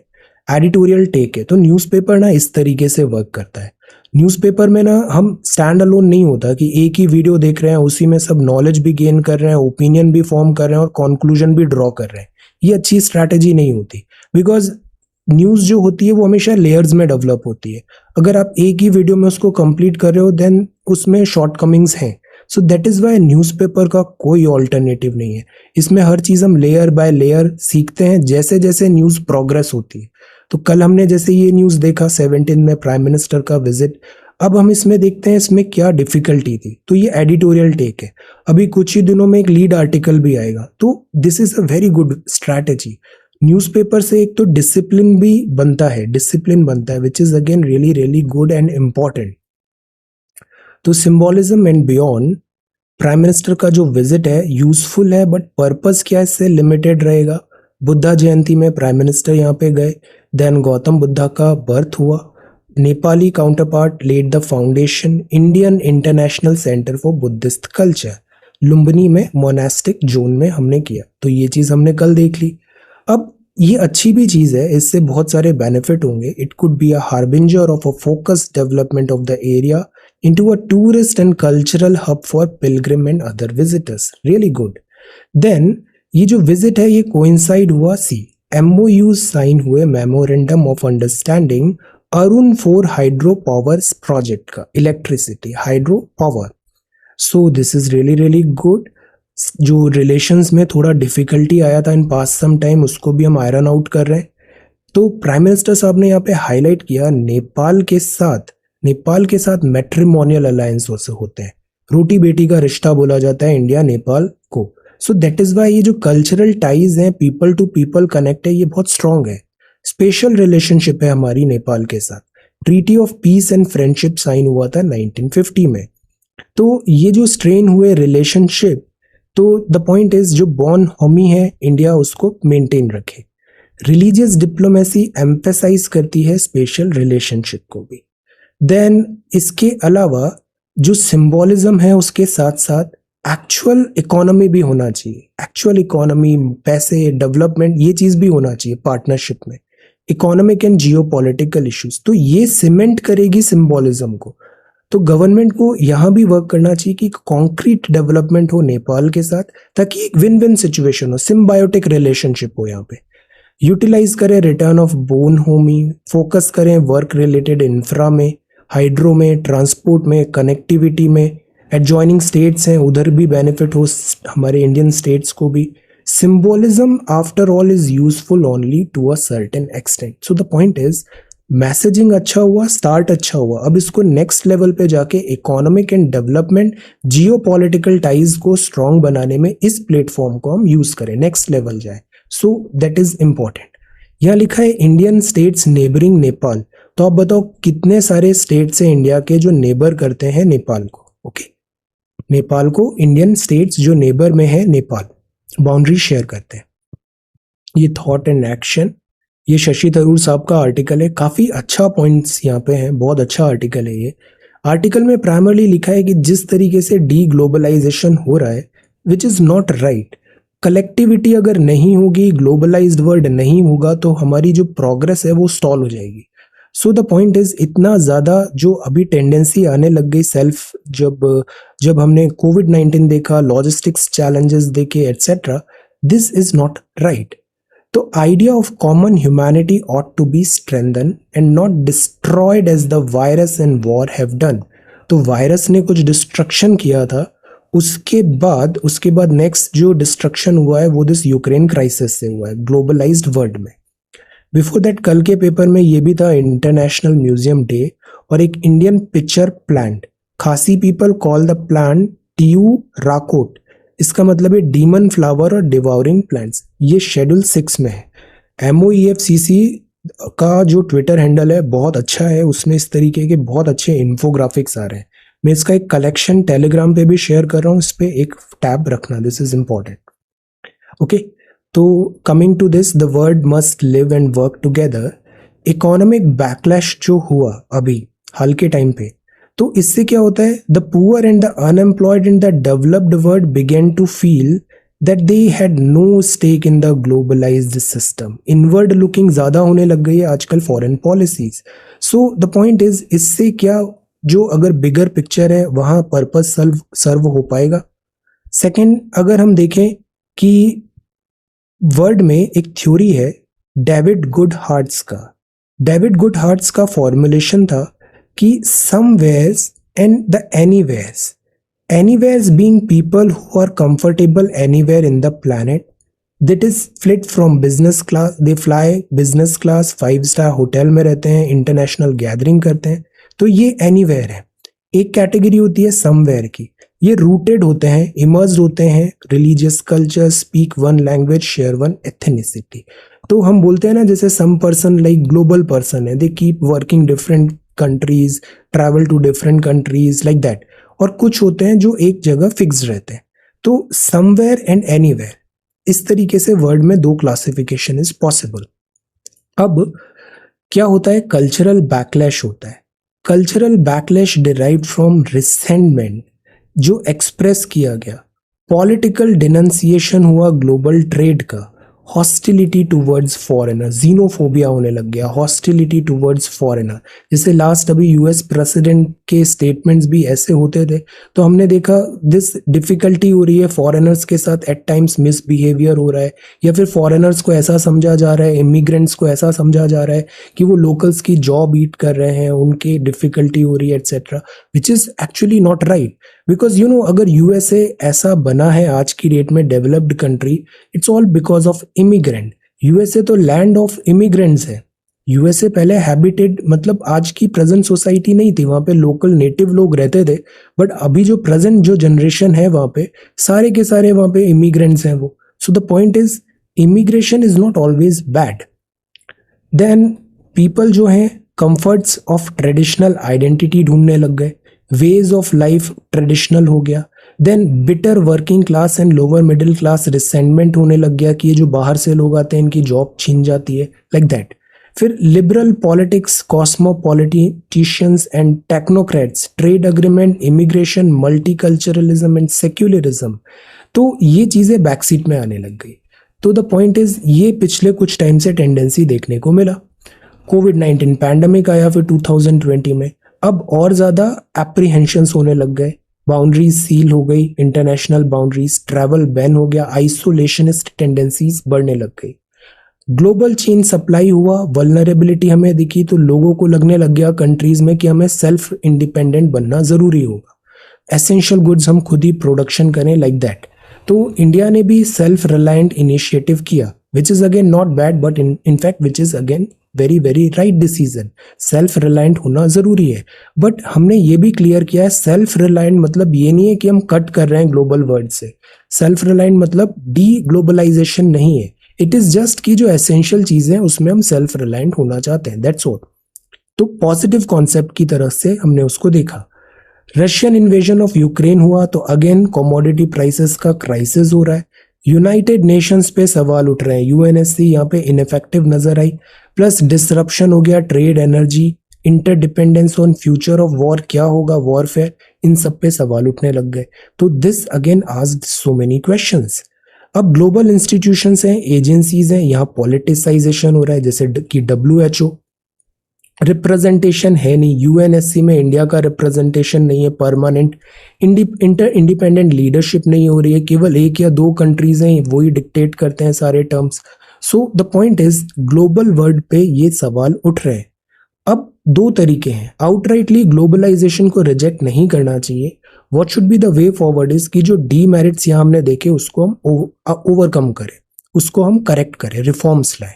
एडिटोरियल टेक है, तो न्यूज़पेपर ना इस तरीके से वर्क करता है। न्यूज़पेपर में ना हम स्टैंड अलोन नहीं होता कि एक ही वीडियो देख रहे हैं, उसी में सब नॉलेज भी गेन कर रहे हैं, ओपिनियन भी फॉर्म कर रहे हैं और कंक्लूजन भी ड्रॉ कर रहे हैं। ये अच्छी स्ट्रैटेजी नहीं होती, बिकॉज न्यूज़ जो होती है वो हमेशा लेयर्स में डेवलप होती है। अगर आप एक ही वीडियो में उसको कंप्लीट कर रहे हो देन उसमें शॉर्टकमिंग्स हैं। So that is why newspaper का कोई ऑल्टरनेटिव नहीं है। इसमें हर चीज़ हम लेयर बाय लेयर सीखते हैं जैसे जैसे न्यूज़ प्रोग्रेस होती है। तो कल हमने जैसे ये न्यूज़ देखा 17 में प्राइम मिनिस्टर का विजिट, अब हम इसमें देखते हैं इसमें क्या डिफिकल्टी थी। तो ये एडिटोरियल टेक है, अभी कुछ ही दिनों में एक लीड आर्टिकल भी आएगा। तो this is a very good strategy. Newspaper से एक तो डिसिप्लिन भी बनता है, which is again really really good and important. तो symbolism and beyond, prime minister का जो विजिट है यूजफुल है, बट पर्पस क्या इससे लिमिटेड रहेगा। बुद्धा जयंती में प्राइम मिनिस्टर यहाँ पे गए, देन गौतम बुद्धा का बर्थ हुआ, Nepali counterpart led the foundation, Indian international centre for Buddhist culture Lumbini में मोनास्टिक जोन में हमने किया। तो ये चीज़ हमने कल देख ली। अब ये अच्छी भी चीज़ है, इससे बहुत सारे बेनिफिट होंगे। It could be a harbinger of a focused development of the area into a tourist and cultural hub for pilgrim and other visitors. Really good. Then ये जो विजिट है ये कोइंसाइड हुआ MOU साइन हुए, memorandum of understanding Arun 4 hydro power project का, electricity hydro power. So this is really really good. जो relations में थोड़ा डिफिकल्टी आया था इन पास सम टाइम, उसको भी हम आयरन आउट कर रहे हैं। तो प्राइम मिनिस्टर साहब ने यहाँ पे हाईलाइट किया नेपाल के साथ मैट्रिमोनियल अलायंस होते हैं, रोटी बेटी का रिश्ता बोला जाता है इंडिया नेपाल को। सो दैट इज वाई ये जो कल्चरल टाइज हैं, पीपल टू पीपल कनेक्ट है, ये बहुत स्ट्रांग है। स्पेशल रिलेशनशिप है हमारी नेपाल के साथ। Treaty of peace and friendship sign हुआ था 1950 में। तो ये जो स्ट्रेन हुए रिलेशनशिप, तो द पॉइंट इज जो बॉर्न होमी है इंडिया उसको मेंटेन रखे। रिलीजियस डिप्लोमेसी एम्फेसाइज करती है स्पेशल रिलेशनशिप को भी। देन इसके अलावा जो सिंबॉलिज्म है उसके साथ साथ एक्चुअल इकोनॉमी भी होना चाहिए। एक्चुअल इकोनॉमी, पैसे, डेवलपमेंट, ये चीज़ भी होना चाहिए पार्टनरशिप में। Economic and Jio political issues, तो ये सीमेंट करेगी सिंबॉलिज्म को। तो गवर्नमेंट को यहाँ भी वर्क करना चाहिए कि कॉन्क्रीट डेवलपमेंट हो नेपाल के साथ, ताकि एक विन विन सिचुएशन हो, सिम्बायोटिक रिलेशनशिप हो। यहाँ पे यूटिलाइज करें return of bone Homi, focus करें वर्क रिलेटेड इंफ्रा में, हाइड्रो में, ट्रांसपोर्ट में, कनेक्टिविटी में। एडजॉइनिंग स्टेट्स हैं उधर भी बेनिफिट हो हमारे इंडियन स्टेट्स को भी। Symbolism after all is useful only to a certain extent. So the point is messaging अच्छा हुआ, स्टार्ट अच्छा हुआ, अब इसको नेक्स्ट लेवल पे जाके economic and development, Jio political ties को स्ट्रॉन्ग बनाने में इस प्लेटफॉर्म को हम यूज करें, नेक्स्ट लेवल जाए। सो दैट इज इंपॉर्टेंट। यहाँ लिखा है इंडियन स्टेट्स नेबरिंग नेपाल। तो आप बताओ कितने सारे स्टेट्स हैं इंडिया के जो नेबर करते हैं नेपाल को। ओके, नेपाल को इंडियन स्टेट्स जो नेबर में है नेपाल। बाउंड्री शेयर करते हैं। ये थॉट एंड एक्शन, ये शशि थरूर साहब का आर्टिकल है, काफ़ी अच्छा पॉइंट्स यहाँ पे हैं, बहुत अच्छा आर्टिकल है ये। आर्टिकल में प्राइमरली लिखा है कि जिस तरीके से डी ग्लोबलाइजेशन हो रहा है, which is not right. Collectivity अगर नहीं होगी, ग्लोबलाइज्ड वर्ल्ड नहीं होगा, तो हमारी जो प्रोग्रेस है वो स्टॉल हो जाएगी। सो द पॉइंट इज, इतना ज़्यादा जो अभी टेंडेंसी आने लग गई सेल्फ, जब हमने कोविड-19 देखा, लॉजिस्टिक्स चैलेंजेस देखे etcetera, this is not right. तो idea of common humanity ought to be strengthened and not destroyed as the virus and war have done. तो वायरस ने कुछ डिस्ट्रक्शन किया था, उसके बाद नेक्स्ट जो डिस्ट्रक्शन हुआ है वो दिस यूक्रेन क्राइसिस से हुआ है ग्लोबलाइज्ड वर्ल्ड में। बिफोर दैट कल के पेपर में ये भी था इंटरनेशनल म्यूजियम डे, और एक Indian picture plant, Khasi people call the plant टियू राकोट, इसका मतलब है डीमन फ्लावर और डिवाउरिंग प्लांट्स। ये शेड्यूल 6 में है। MOEFCC का जो ट्विटर हैंडल है बहुत अच्छा है, उसमें इस तरीके के बहुत अच्छे इन्फोग्राफिक्स आ रहे हैं। मैं इसका एक कलेक्शन टेलीग्राम पे भी शेयर कर रहा हूँ, इस पे एक टैब रखना, दिस इज इम्पॉर्टेंट। ओके, तो coming to this, the world must live and work together. Economic backlash जो हुआ अभी हाल के टाइम पे, तो इससे क्या होता है, the poor and the unemployed in the developed world began to feel that they had no stake in the globalised system. Inward looking ज्यादा होने लग गई है आजकल foreign policies. So the point is, इससे क्या, जो अगर बिगर पिक्चर है वहां पर्पस सर्व हो पाएगा। सेकंड, अगर हम देखें कि वर्ड में एक थ्योरी है डेविड गुडहार्ट्स का फॉर्मुलेशन था कि somewheres and the anywheres being people who are comfortable anywhere in the planet, that is flit from business class, they fly business class, 5 star hotel में रहते हैं, इंटरनेशनल गैदरिंग करते हैं, तो ये एनीवेयर है। एक कैटेगरी होती है समवेयर की, ये रूटेड होते हैं, इमर्स्ड होते हैं, religious culture, speak one language, share one ethnicity. तो हम बोलते हैं ना, जैसे some person like global person है, they keep working different countries, travel to different countries like that. और कुछ होते हैं जो एक जगह फिक्स्ड रहते हैं। तो समवेयर एंड एनीवेयर, इस तरीके से वर्ड में 2 क्लासिफिकेशन इज पॉसिबल। अब क्या होता है, कल्चरल बैकलैश होता है। Cultural backlash derived from resentment, जो एक्सप्रेस किया गया। पॉलिटिकल डिनंसिएशन हुआ ग्लोबल ट्रेड का। हॉस्टिलिटी टूवर्ड्स फॉरेनर, जीनोफोबिया होने लग गया, हॉस्टिलिटी टूवर्ड्स फॉरेनर। जैसे लास्ट अभी US प्रेसिडेंट के स्टेटमेंट्स भी ऐसे होते थे, तो हमने देखा दिस डिफिकल्टी हो रही है फॉरेनर्स के साथ, एट टाइम्स मिसबिहेवियर हो रहा है, या फिर फॉरेनर्स को ऐसा समझा जा रहा है, इमिग्रेंट्स को ऐसा समझा जा रहा है कि वो लोकल्स की जॉब ईट कर रहे हैं, उनकी डिफिकल्टी हो रही है etcetera, which is actually not right. Because अगर USA ऐसा बना है आज की डेट में developed country, it's all because of immigrant. USA तो लैंड ऑफ इमिग्रेंट्स है। USA पहले हैबिटेड, मतलब आज की प्रेजेंट सोसाइटी नहीं थी, वहां पे लोकल नेटिव लोग रहते थे, बट अभी जो प्रेजेंट जो जनरेशन है वहां पे सारे के सारे वहां पे इमिग्रेंट्स हैं वो। So the point is, immigration is not always bad. Then people जो हैं कंफर्ट्स ऑफ ट्रेडिशनल आइडेंटिटी ढूंढने लग गए, वेज ऑफ लाइफ ट्रेडिशनल हो गया। Then bitter working class and lower middle class resentment होने लग गया कि ये जो बाहर से लोग आते हैं इनकी जॉब छीन जाती है, लाइक दैट। फिर liberal politics, cosmopoliticians and technocrats, trade agreement, immigration, multiculturalism and secularism, तो ये चीजें बैकसीट में आने लग गई। तो द पॉइंट इज, ये पिछले कुछ टाइम से टेंडेंसी देखने को मिला। कोविड-19 पैंडेमिक आया फिर 2020 में, अब और ज्यादा एप्रीहेंशंस होने लग गए, बाउंड्रीज सील हो गई, इंटरनेशनल बाउंड्रीज, ट्रैवल बैन हो गया, आइसोलेशनिस्ट टेंडेंसीज बढ़ने लग गई। ग्लोबल चेन सप्लाई हुआ, वल्नरेबिलिटी हमें दिखी, तो लोगों को लगने लग गया कंट्रीज में कि हमें सेल्फ इंडिपेंडेंट बनना जरूरी होगा, एसेंशियल गुड्स हम खुद ही प्रोडक्शन करें, लाइक दैट। तो इंडिया ने भी सेल्फ रिलायंट इनिशिएटिव किया, विच is again not bad, but in fact which is again very very right decision. Self reliant होना जरूरी है, बट हमने ये भी क्लियर किया है, सेल्फ रिलायंट मतलब ये नहीं है कि हम कट कर रहे हैं ग्लोबल वर्ल्ड से। सेल्फ रिलायंट मतलब डी ग्लोबलाइजेशन नहीं है, इट इज जस्ट कि जो एसेंशियल चीजें हैं उसमें हम सेल्फ रिलायंट होना चाहते हैं, दैट्स ऑल। तो पॉजिटिव कॉन्सेप्ट की तरफ से हमने उसको देखा। रशियन इन्वेजन ऑफ यूक्रेन हुआ तो अगेन कमोडिटी प्राइसेस का क्राइसिस हो रहा है। यूनाइटेड नेशंस पे सवाल उठ रहे हैं, यूएनएससी यहाँ पे इनफेक्टिव नजर आई, प्लस डिसरप्शन हो गया, trade, energy, interdependence on future of war, क्या होगा वॉरफेयर, इन सब पे सवाल उठने लग गए। तो this again asked so many questions. अब ग्लोबल इंस्टीट्यूशंस हैं, एजेंसीज हैं, यहाँ पॉलिटिसाइजेशन हो रहा है, जैसे कि डब्ल्यूएचओ, रिप्रेजेंटेशन है नहीं, यूएनएससी में इंडिया का रिप्रेजेंटेशन नहीं है परमानेंट, इंडिपेंडेंट लीडरशिप नहीं हो रही है, केवल एक या दो कंट्रीज हैं वही डिक्टेट करते हैं सारे terms. So the point is global world पे ये सवाल उठ रहे हैं। अब दो तरीके हैं, आउटराइटली ग्लोबलाइजेशन को रिजेक्ट नहीं करना चाहिए। What should be the way forward is कि जो डीमेरिट्स यहाँ हमने देखे उसको हम ओवरकम करें, उसको हम करेक्ट करें, रिफॉर्म्स लाएं।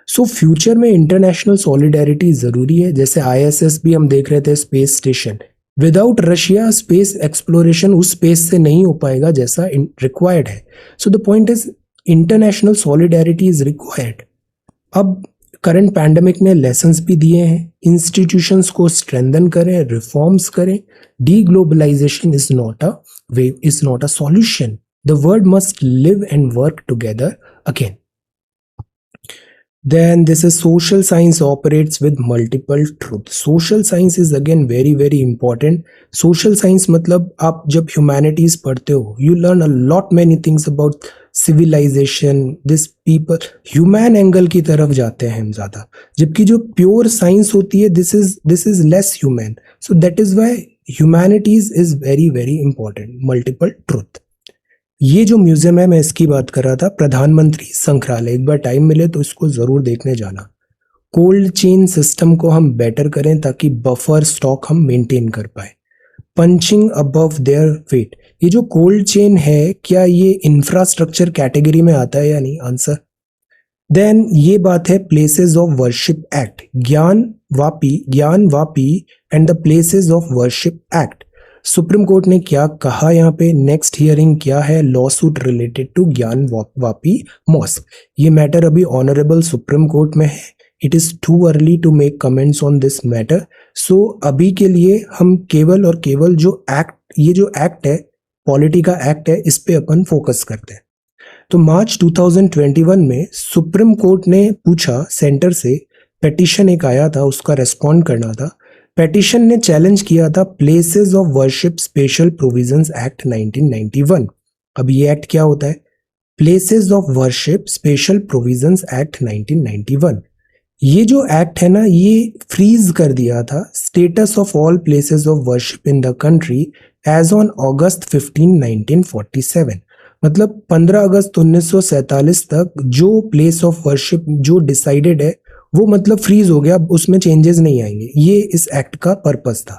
सो फ्यूचर में इंटरनेशनल सॉलिडेरिटी जरूरी है। जैसे आईएसएस भी हम देख रहे थे, space station, without Russia space exploration उस स्पेस से नहीं हो पाएगा जैसा रिक्वायर्ड है। So the point is international solidarity is required. अब करंट पैंडेमिक ने लेसन्स भी दिए हैं, इंस्टीट्यूशंस को स्ट्रेंथन करें, रिफॉर्म्स करें। Deglobalisation is not a way, is not a solution. The world must live and work together again. Then this is social science operates with multiple truth. Social science is again very very important. Social science मतलब आप जब humanities पढ़ते हो, you learn a lot many things about civilization, this people, human angle की तरफ जाते हैं हम ज़्यादा, जबकि जो pure science होती है this is less human. So that is why humanities is very very important. Multiple truth. ये जो म्यूजियम है मैं इसकी बात कर रहा था, प्रधानमंत्री संग्रहालय, एक बार टाइम मिले तो इसको जरूर देखने जाना। कोल्ड चेन सिस्टम को हम बेटर करें ताकि बफर स्टॉक हम मेंटेन कर पाए। पंचिंग अबव देयर वेट, ये जो कोल्ड चेन है क्या ये इंफ्रास्ट्रक्चर कैटेगरी में आता है या नहीं? आंसर। देन ये बात है प्लेसेस ऑफ वर्शिप एक्ट, ज्ञान Vapi and the places of worship act. Supreme court ने क्या कहा यहाँ पे? नेक्स्ट हियरिंग क्या है? Law suit related to Gyanvapi mosque. ये मैटर अभी ऑनरेबल सुप्रीम कोर्ट में है। It is too early to make comments on this matter. So अभी के लिए हम केवल और केवल जो एक्ट, ये जो एक्ट है, पॉलिटी का एक्ट है, इस पे अपन फोकस करते हैं। तो मार्च 2021 में सुप्रीम कोर्ट ने पूछा सेंटर से, पेटिशन एक आया था, उसका रेस्पॉन्ड करना था। पेटिशन ने चैलेंज किया था places of worship special provisions act 1991। अब ये एक्ट क्या होता है? Places of worship special provisions act 1991। ये जो एक्ट है ना, ये फ्रीज कर दिया था status of all places of worship in the country as on August 15, 1947। मतलब 15 अगस्त 1947 तक जो प्लेस ऑफ वर्शिप जो डिसाइडेड है वो मतलब फ्रीज हो गया, अब उसमें चेंजेस नहीं आएंगे। ये इस एक्ट का पर्पस था।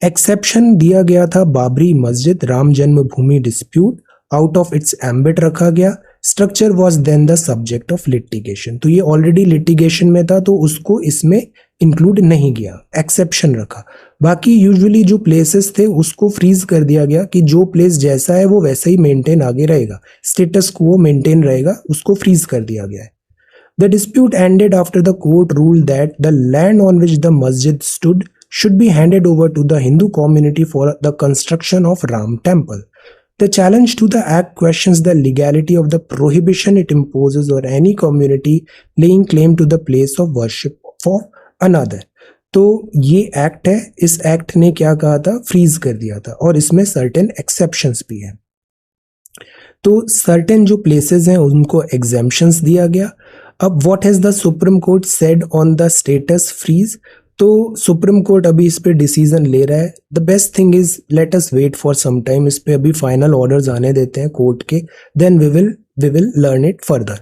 एक्सेप्शन दिया गया था Babri Masjid, Ram Janmabhoomi dispute out of its ambit रखा गया। Structure was then the subject of litigation, तो ये ऑलरेडी लिटिगेशन में था तो उसको इसमें इंक्लूड नहीं किया, एक्सेप्शन रखा। बाकी यूजुअली जो प्लेसेस थे उसको फ्रीज कर दिया गया कि जो प्लेस जैसा है वो वैसा ही मेंटेन आगे रहेगा, स्टेटस को मेंटेन रहेगा, उसको फ्रीज कर दिया गया है। The dispute ended after the court ruled that the land on which the masjid stood should be handed over to the Hindu community for the construction of Ram temple. The challenge to the act questions the legality of the prohibition it imposes on any community laying claim to the place of worship of another. तो ये act है, इस act ने क्या कहा था? Freeze कर दिया था, और इसमें सर्टेन एक्सेप्शंस भी हैं। तो सर्टेन जो प्लेसेस हैं उनको एग्जेम्पशंस दिया गया। अब what has the supreme court said on the status freeze? तो सुप्रीम कोर्ट अभी इस पे डिसीजन ले रहा है। The best thing is let us wait for some time, इस पे अभी फाइनल ऑर्डर्स आने देते हैं कोर्ट के, then we will learn it further.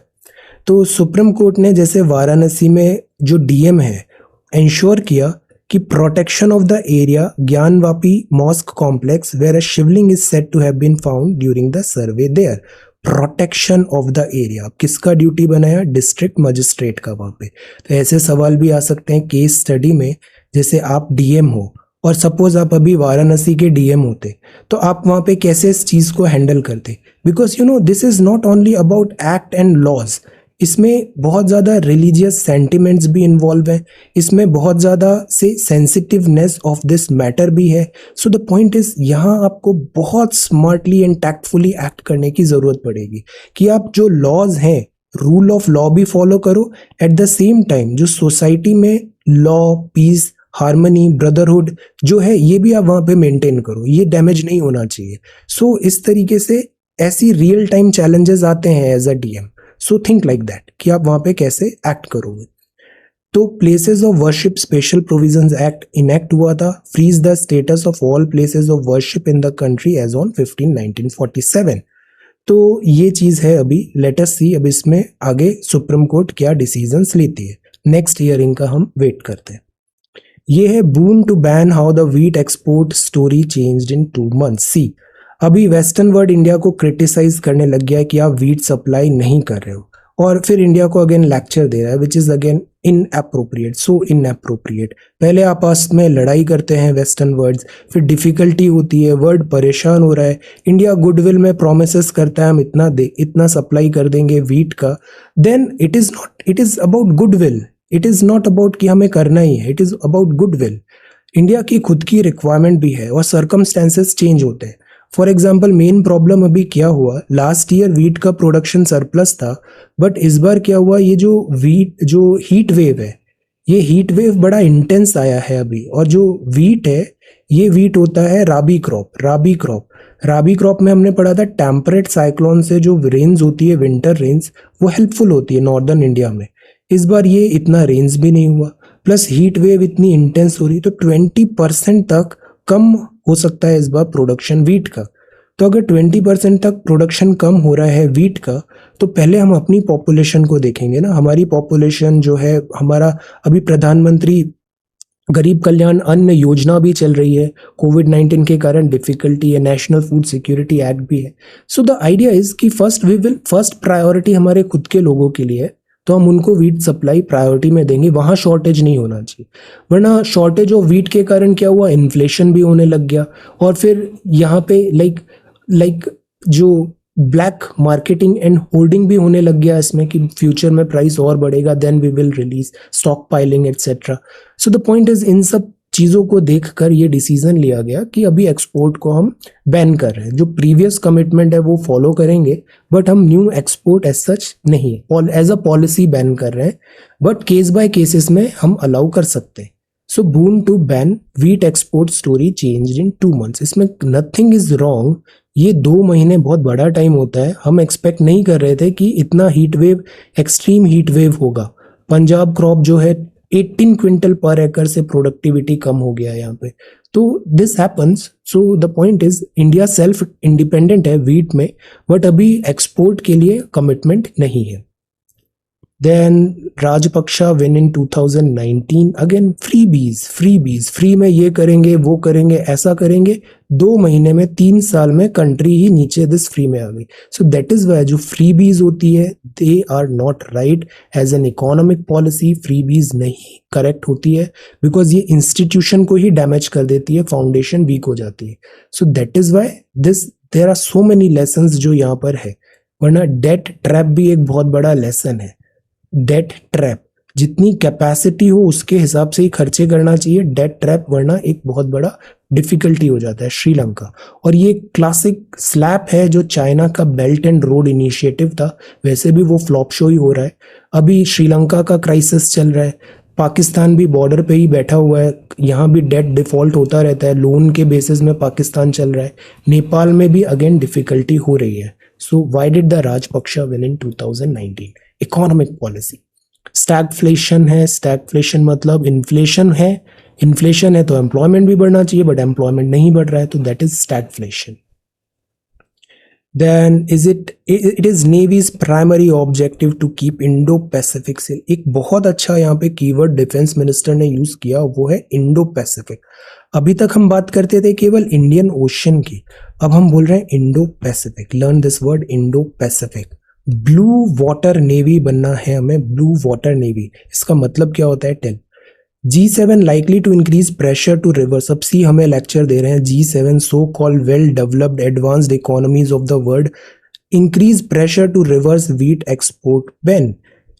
तो सुप्रीम कोर्ट ने जैसे वाराणसी में जो डीएम है इंश्योर किया कि protection of the area Gyanvapi mosque complex where a shivling is said to have been found during the survey there. Protection of the area किसका duty बनाया? डिस्ट्रिक्ट मजिस्ट्रेट का वहां पे। तो ऐसे सवाल भी आ सकते हैं केस स्टडी में, जैसे आप डीएम हो और सपोज आप अभी वाराणसी के डीएम होते तो आप वहां पे कैसे इस चीज को हैंडल करते? Because you know this is not only about act and laws, इसमें बहुत ज़्यादा रिलीजियस सेंटिमेंट्स भी इन्वॉल्व हैं, इसमें बहुत ज़्यादा से सेंसिटिवनेस ऑफ दिस मैटर भी है। सो द पॉइंट इज यहाँ आपको बहुत स्मार्टली एंड टैक्टफुली एक्ट करने की ज़रूरत पड़ेगी कि आप जो लॉज हैं, रूल ऑफ लॉ भी फॉलो करो, एट द सेम टाइम जो सोसाइटी में लॉ, पीस, हार्मनी, ब्रदरहुड जो है ये भी आप वहाँ पे मेंटेन करो, ये डैमेज नहीं होना चाहिए। सो इस तरीके से ऐसी रियल टाइम चैलेंजेस आते हैं as a DM. So think like that कि आप वहाँ पे कैसे एक्ट करोगे। तो places of worship special provisions act enact हुआ था, freeze the status of all places of worship in the country as on 15/1947। तो ये चीज़ है अभी, लेट अस सी अब इसमें आगे सुप्रीम कोर्ट क्या डिसीजंस लेती है। नेक्स्ट हियरिंग का हम वेट करते हैं। ये है boon to ban how the wheat export story changed in 2 months। See अभी वेस्टर्न वर्ल्ड इंडिया को क्रिटिसाइज करने लग गया है कि आप व्हीट सप्लाई नहीं कर रहे हो, और फिर इंडिया को अगेन लेक्चर दे रहा है which is again inappropriate, so inappropriate. पहले आपस में लड़ाई करते हैं वेस्टर्न वर्ड्स, फिर डिफिकल्टी होती है, वर्ल्ड परेशान हो रहा है, इंडिया गुडविल में प्रोमिसेस करता है हम इतना सप्लाई कर देंगे व्हीट का, then it is about goodwill, it is not about कि हमें करना ही है, it is about goodwill. India की खुद की रिक्वायरमेंट भी है और सर्कमस्टेंसेस चेंज होते हैं। फॉर एग्जाम्पल मेन प्रॉब्लम अभी क्या हुआ, लास्ट ईयर व्हीट का प्रोडक्शन सरप्लस था, बट इस बार क्या हुआ, ये जो हीट वेव है, ये हीट वेव बड़ा इंटेंस आया है अभी, और जो व्हीट है ये व्हीट होता है राबी क्रॉप में हमने पढ़ा था टेम्परेट साइक्लोन से जो रेंज होती है, विंटर रेंज, वो हेल्पफुल होती है नॉर्दर्न इंडिया में। इस बार ये इतना रेंज भी नहीं हुआ, प्लस हीट वेव इतनी इंटेंस हो रही, तो 20% तक कम हो सकता है इस बार प्रोडक्शन व्हीट का। तो अगर 20% तक प्रोडक्शन कम हो रहा है व्हीट का, तो पहले हम अपनी पॉपुलेशन को देखेंगे ना। हमारी पॉपुलेशन जो है, हमारा अभी प्रधानमंत्री गरीब कल्याण अन्न योजना भी चल रही है, कोविड-19 के कारण डिफिकल्टी है, नेशनल फूड सिक्योरिटी एक्ट भी है। सो द आइडिया इज कि फर्स्ट प्रायोरिटी हमारे खुद के लोगों के लिए है, तो हम उनको व्हीट सप्लाई प्रायोरिटी में देंगे, वहाँ शॉर्टेज नहीं होना चाहिए। वरना शॉर्टेज ऑफ व्हीट के कारण क्या हुआ, इन्फ्लेशन भी होने लग गया, और फिर यहाँ पे लाइक जो ब्लैक मार्केटिंग एंड होल्डिंग भी होने लग गया इसमें कि फ्यूचर में प्राइस और बढ़ेगा, then we will release stock piling etcetera. So the point is इन सब चीज़ों को देखकर ये डिसीजन लिया गया कि अभी एक्सपोर्ट को हम बैन कर रहे हैं। जो प्रीवियस कमिटमेंट है वो फॉलो करेंगे, बट हम न्यू एक्सपोर्ट एज सच नहीं, एज अ पॉलिसी बैन कर रहे हैं, बट केस बाय केसेस में हम अलाउ कर सकते हैं। So boon to ban wheat export story changed in 2 months। इसमें नथिंग इज रॉन्ग, ये 2 महीने बहुत बड़ा टाइम होता है। हम एक्सपेक्ट नहीं कर रहे थे कि इतना heat wave, extreme heat wave होगा। पंजाब क्रॉप जो है 18 क्विंटल पर एकड़ से प्रोडक्टिविटी कम हो गया है यहाँ पे, तो this happens. So the point is India self independent है व्हीट में, बट अभी एक्सपोर्ट के लिए कमिटमेंट नहीं है। Then Rajapaksa win in 2019, again free में ये करेंगे वो करेंगे ऐसा करेंगे, 2 महीने में 3 साल में कंट्री ही नीचे दिस फ्री में आ गई। सो दैट इज वाई जो फ्रीबीज होती है they are not right as an economic policy. Freebies नहीं करेक्ट होती है, बिकॉज ये इंस्टीट्यूशन को ही डैमेज कर देती है, फाउंडेशन वीक हो जाती है। So that is why there are so many lessons जो यहाँ पर है। वरना डेट ट्रैप भी एक बहुत बड़ा लेसन है। डेट ट्रैप, जितनी कैपेसिटी हो उसके हिसाब से ही खर्चे करना चाहिए डेट ट्रैप, वरना एक बहुत बड़ा डिफिकल्टी हो जाता है श्रीलंका। और ये क्लासिक स्लैप है जो चाइना का बेल्ट एंड रोड इनिशिएटिव था, वैसे भी वो फ्लॉप शो ही हो रहा है। अभी श्रीलंका का क्राइसिस चल रहा है, पाकिस्तान भी बॉर्डर पे ही बैठा हुआ है, यहाँ भी डेट डिफॉल्ट होता रहता है, लोन के बेसिस में पाकिस्तान चल रहा है, नेपाल में भी अगेन डिफिकल्टी हो रही है। So why did the Rajapaksa win in 2019? Economic policy. Stagflation है, स्टैगफ्लेशन मतलब इन्फ्लेशन है तो एम्प्लॉयमेंट भी बढ़ना चाहिए, बट एम्प्लॉयमेंट नहीं बढ़ रहा है, तो that is stagflation. Then it is Navy's primary objective to keep Indo-Pacific safe। एक बहुत अच्छा यहाँ पे कीवर्ड डिफेंस मिनिस्टर ने यूज किया, वो है इंडो पैसिफिक। अभी तक हम बात करते थे केवल इंडियन ओशन की, अब हम बोल रहे हैं Indo Pacific. Learn this word, Indo Pacific. Blue water navy बनना है हमें, ब्लू वाटर नेवी। इसका मतलब क्या होता है, tell. G7 likely to increase pressure to reverse। अब सी हमें लेक्चर दे रहे हैं, G7 so called well developed advanced economies of the world increase pressure to reverse wheat export ban.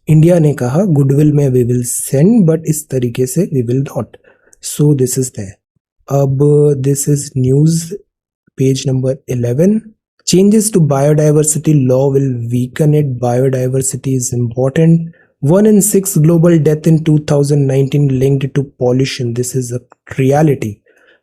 India ने कहा गुडविल में वी विल सेंड बट इस तरीके से we will not. So this is that. अब this is news page number 11। Changes to biodiversity law will weaken it. Biodiversity is important. 1 in 6 global death in 2019 linked to pollution. This is a reality.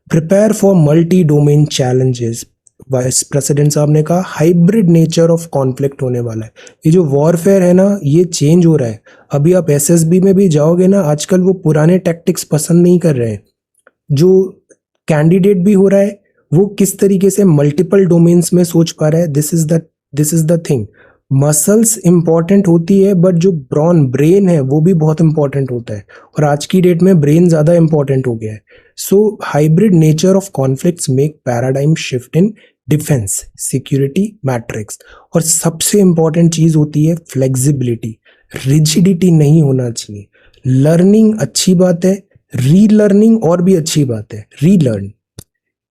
Prepare for multi-domain challenges. Vice president साहब ने कहा hybrid nature of conflict होने वाला है। ये जो warfare है ना, ये चेंज हो रहा है। अभी आप एसएसबी में भी जाओगे ना, आजकल वो पुराने टैक्टिक्स पसंद नहीं कर रहे हैं। जो कैंडिडेट भी हो रहा है वो किस तरीके से मल्टीपल डोमेन्स में सोच पा रहा है। This is the thing. Muscles important होती है बट जो ब्रेन है वो भी बहुत इंपॉर्टेंट होता है, और आज की डेट में ब्रेन ज़्यादा इंपॉर्टेंट हो गया है। So hybrid nature of conflicts make paradigm shift in defence security matrix. और सबसे इंपॉर्टेंट चीज़ होती है फ्लेक्सिबिलिटी, रिजिडिटी नहीं होना चाहिए। लर्निंग अच्छी बात है, रीलर्निंग और भी अच्छी बात है, relearn.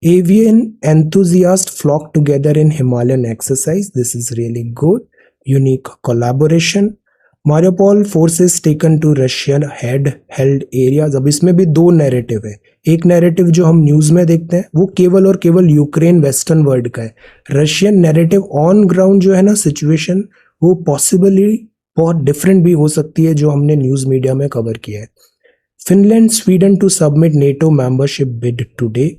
Avian enthusiasts flock together in Himalayan exercise. This is really good. Unique collaboration. Mariupol forces taken to Russian held areas. अब इसमें भी दो नैरेटिव है। एक नैरेटिव जो हम न्यूज में देखते हैं वो केवल और केवल यूक्रेन वेस्टर्न वर्ल्ड का है। रशियन नैरेटिव ऑन ग्राउंड जो है ना सिचुएशन, वो पॉसिबली बहुत डिफरेंट भी हो सकती है जो हमने न्यूज मीडिया में कवर किया है। Finland Sweden to submit NATO membership bid today.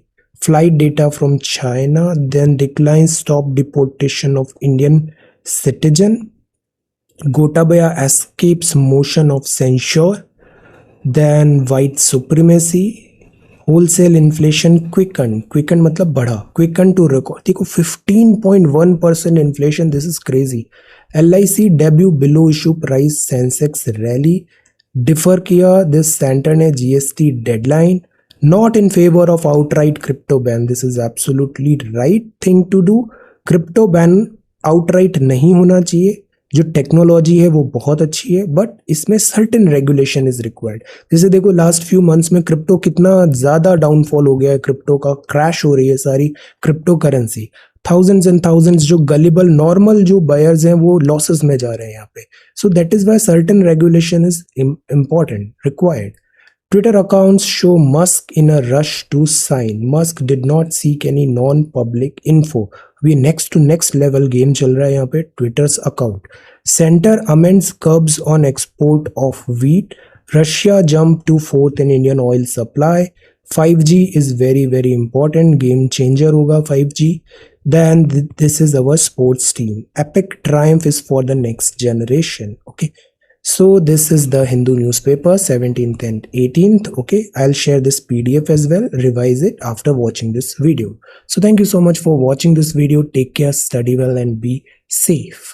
Flight data from China, then declines stop deportation of Indian citizen. Gotabaya escapes motion of censure. Then white supremacy. Wholesale inflation quickened मतलब बढ़ा, quickened to record। देखो 15.1% inflation, this is crazy। LIC debut below issue price, Sensex rally differ किया। This centre ने GST deadline. Not in favor of outright crypto ban. This is absolutely right thing to do. Crypto ban outright नहीं होना चाहिए। जो technology है वो बहुत अच्छी है बट इसमें सर्टेन रेगुलेशन इज रिक्वायर्ड। जैसे देखो लास्ट फ्यू मंथ्स में क्रिप्टो कितना ज़्यादा डाउनफॉल हो गया है, क्रिप्टो का क्रैश हो रही है सारी crypto currency. Thousands and thousands जो गलिबल नॉर्मल जो बायर्स हैं वो लॉसेस में जा रहे हैं यहाँ पे। So that is why certain regulation is important, required. Twitter accounts show Musk in a rush to sign. Musk did not seek any non-public info. अभी next to next level game चल रहा है यहाँ पे Twitter's account. Center amends curbs on export of wheat. Russia jumped to 4th in Indian oil supply. 5G is very very important. Game changer होगा 5G. Then this is our sports team. Epic triumph is for the next generation. Okay. So this is the Hindu newspaper 17th and 18th. Okay, I'll share this PDF as well. Revise it after watching this video. So thank you so much for watching this video. Take care, study well and be safe.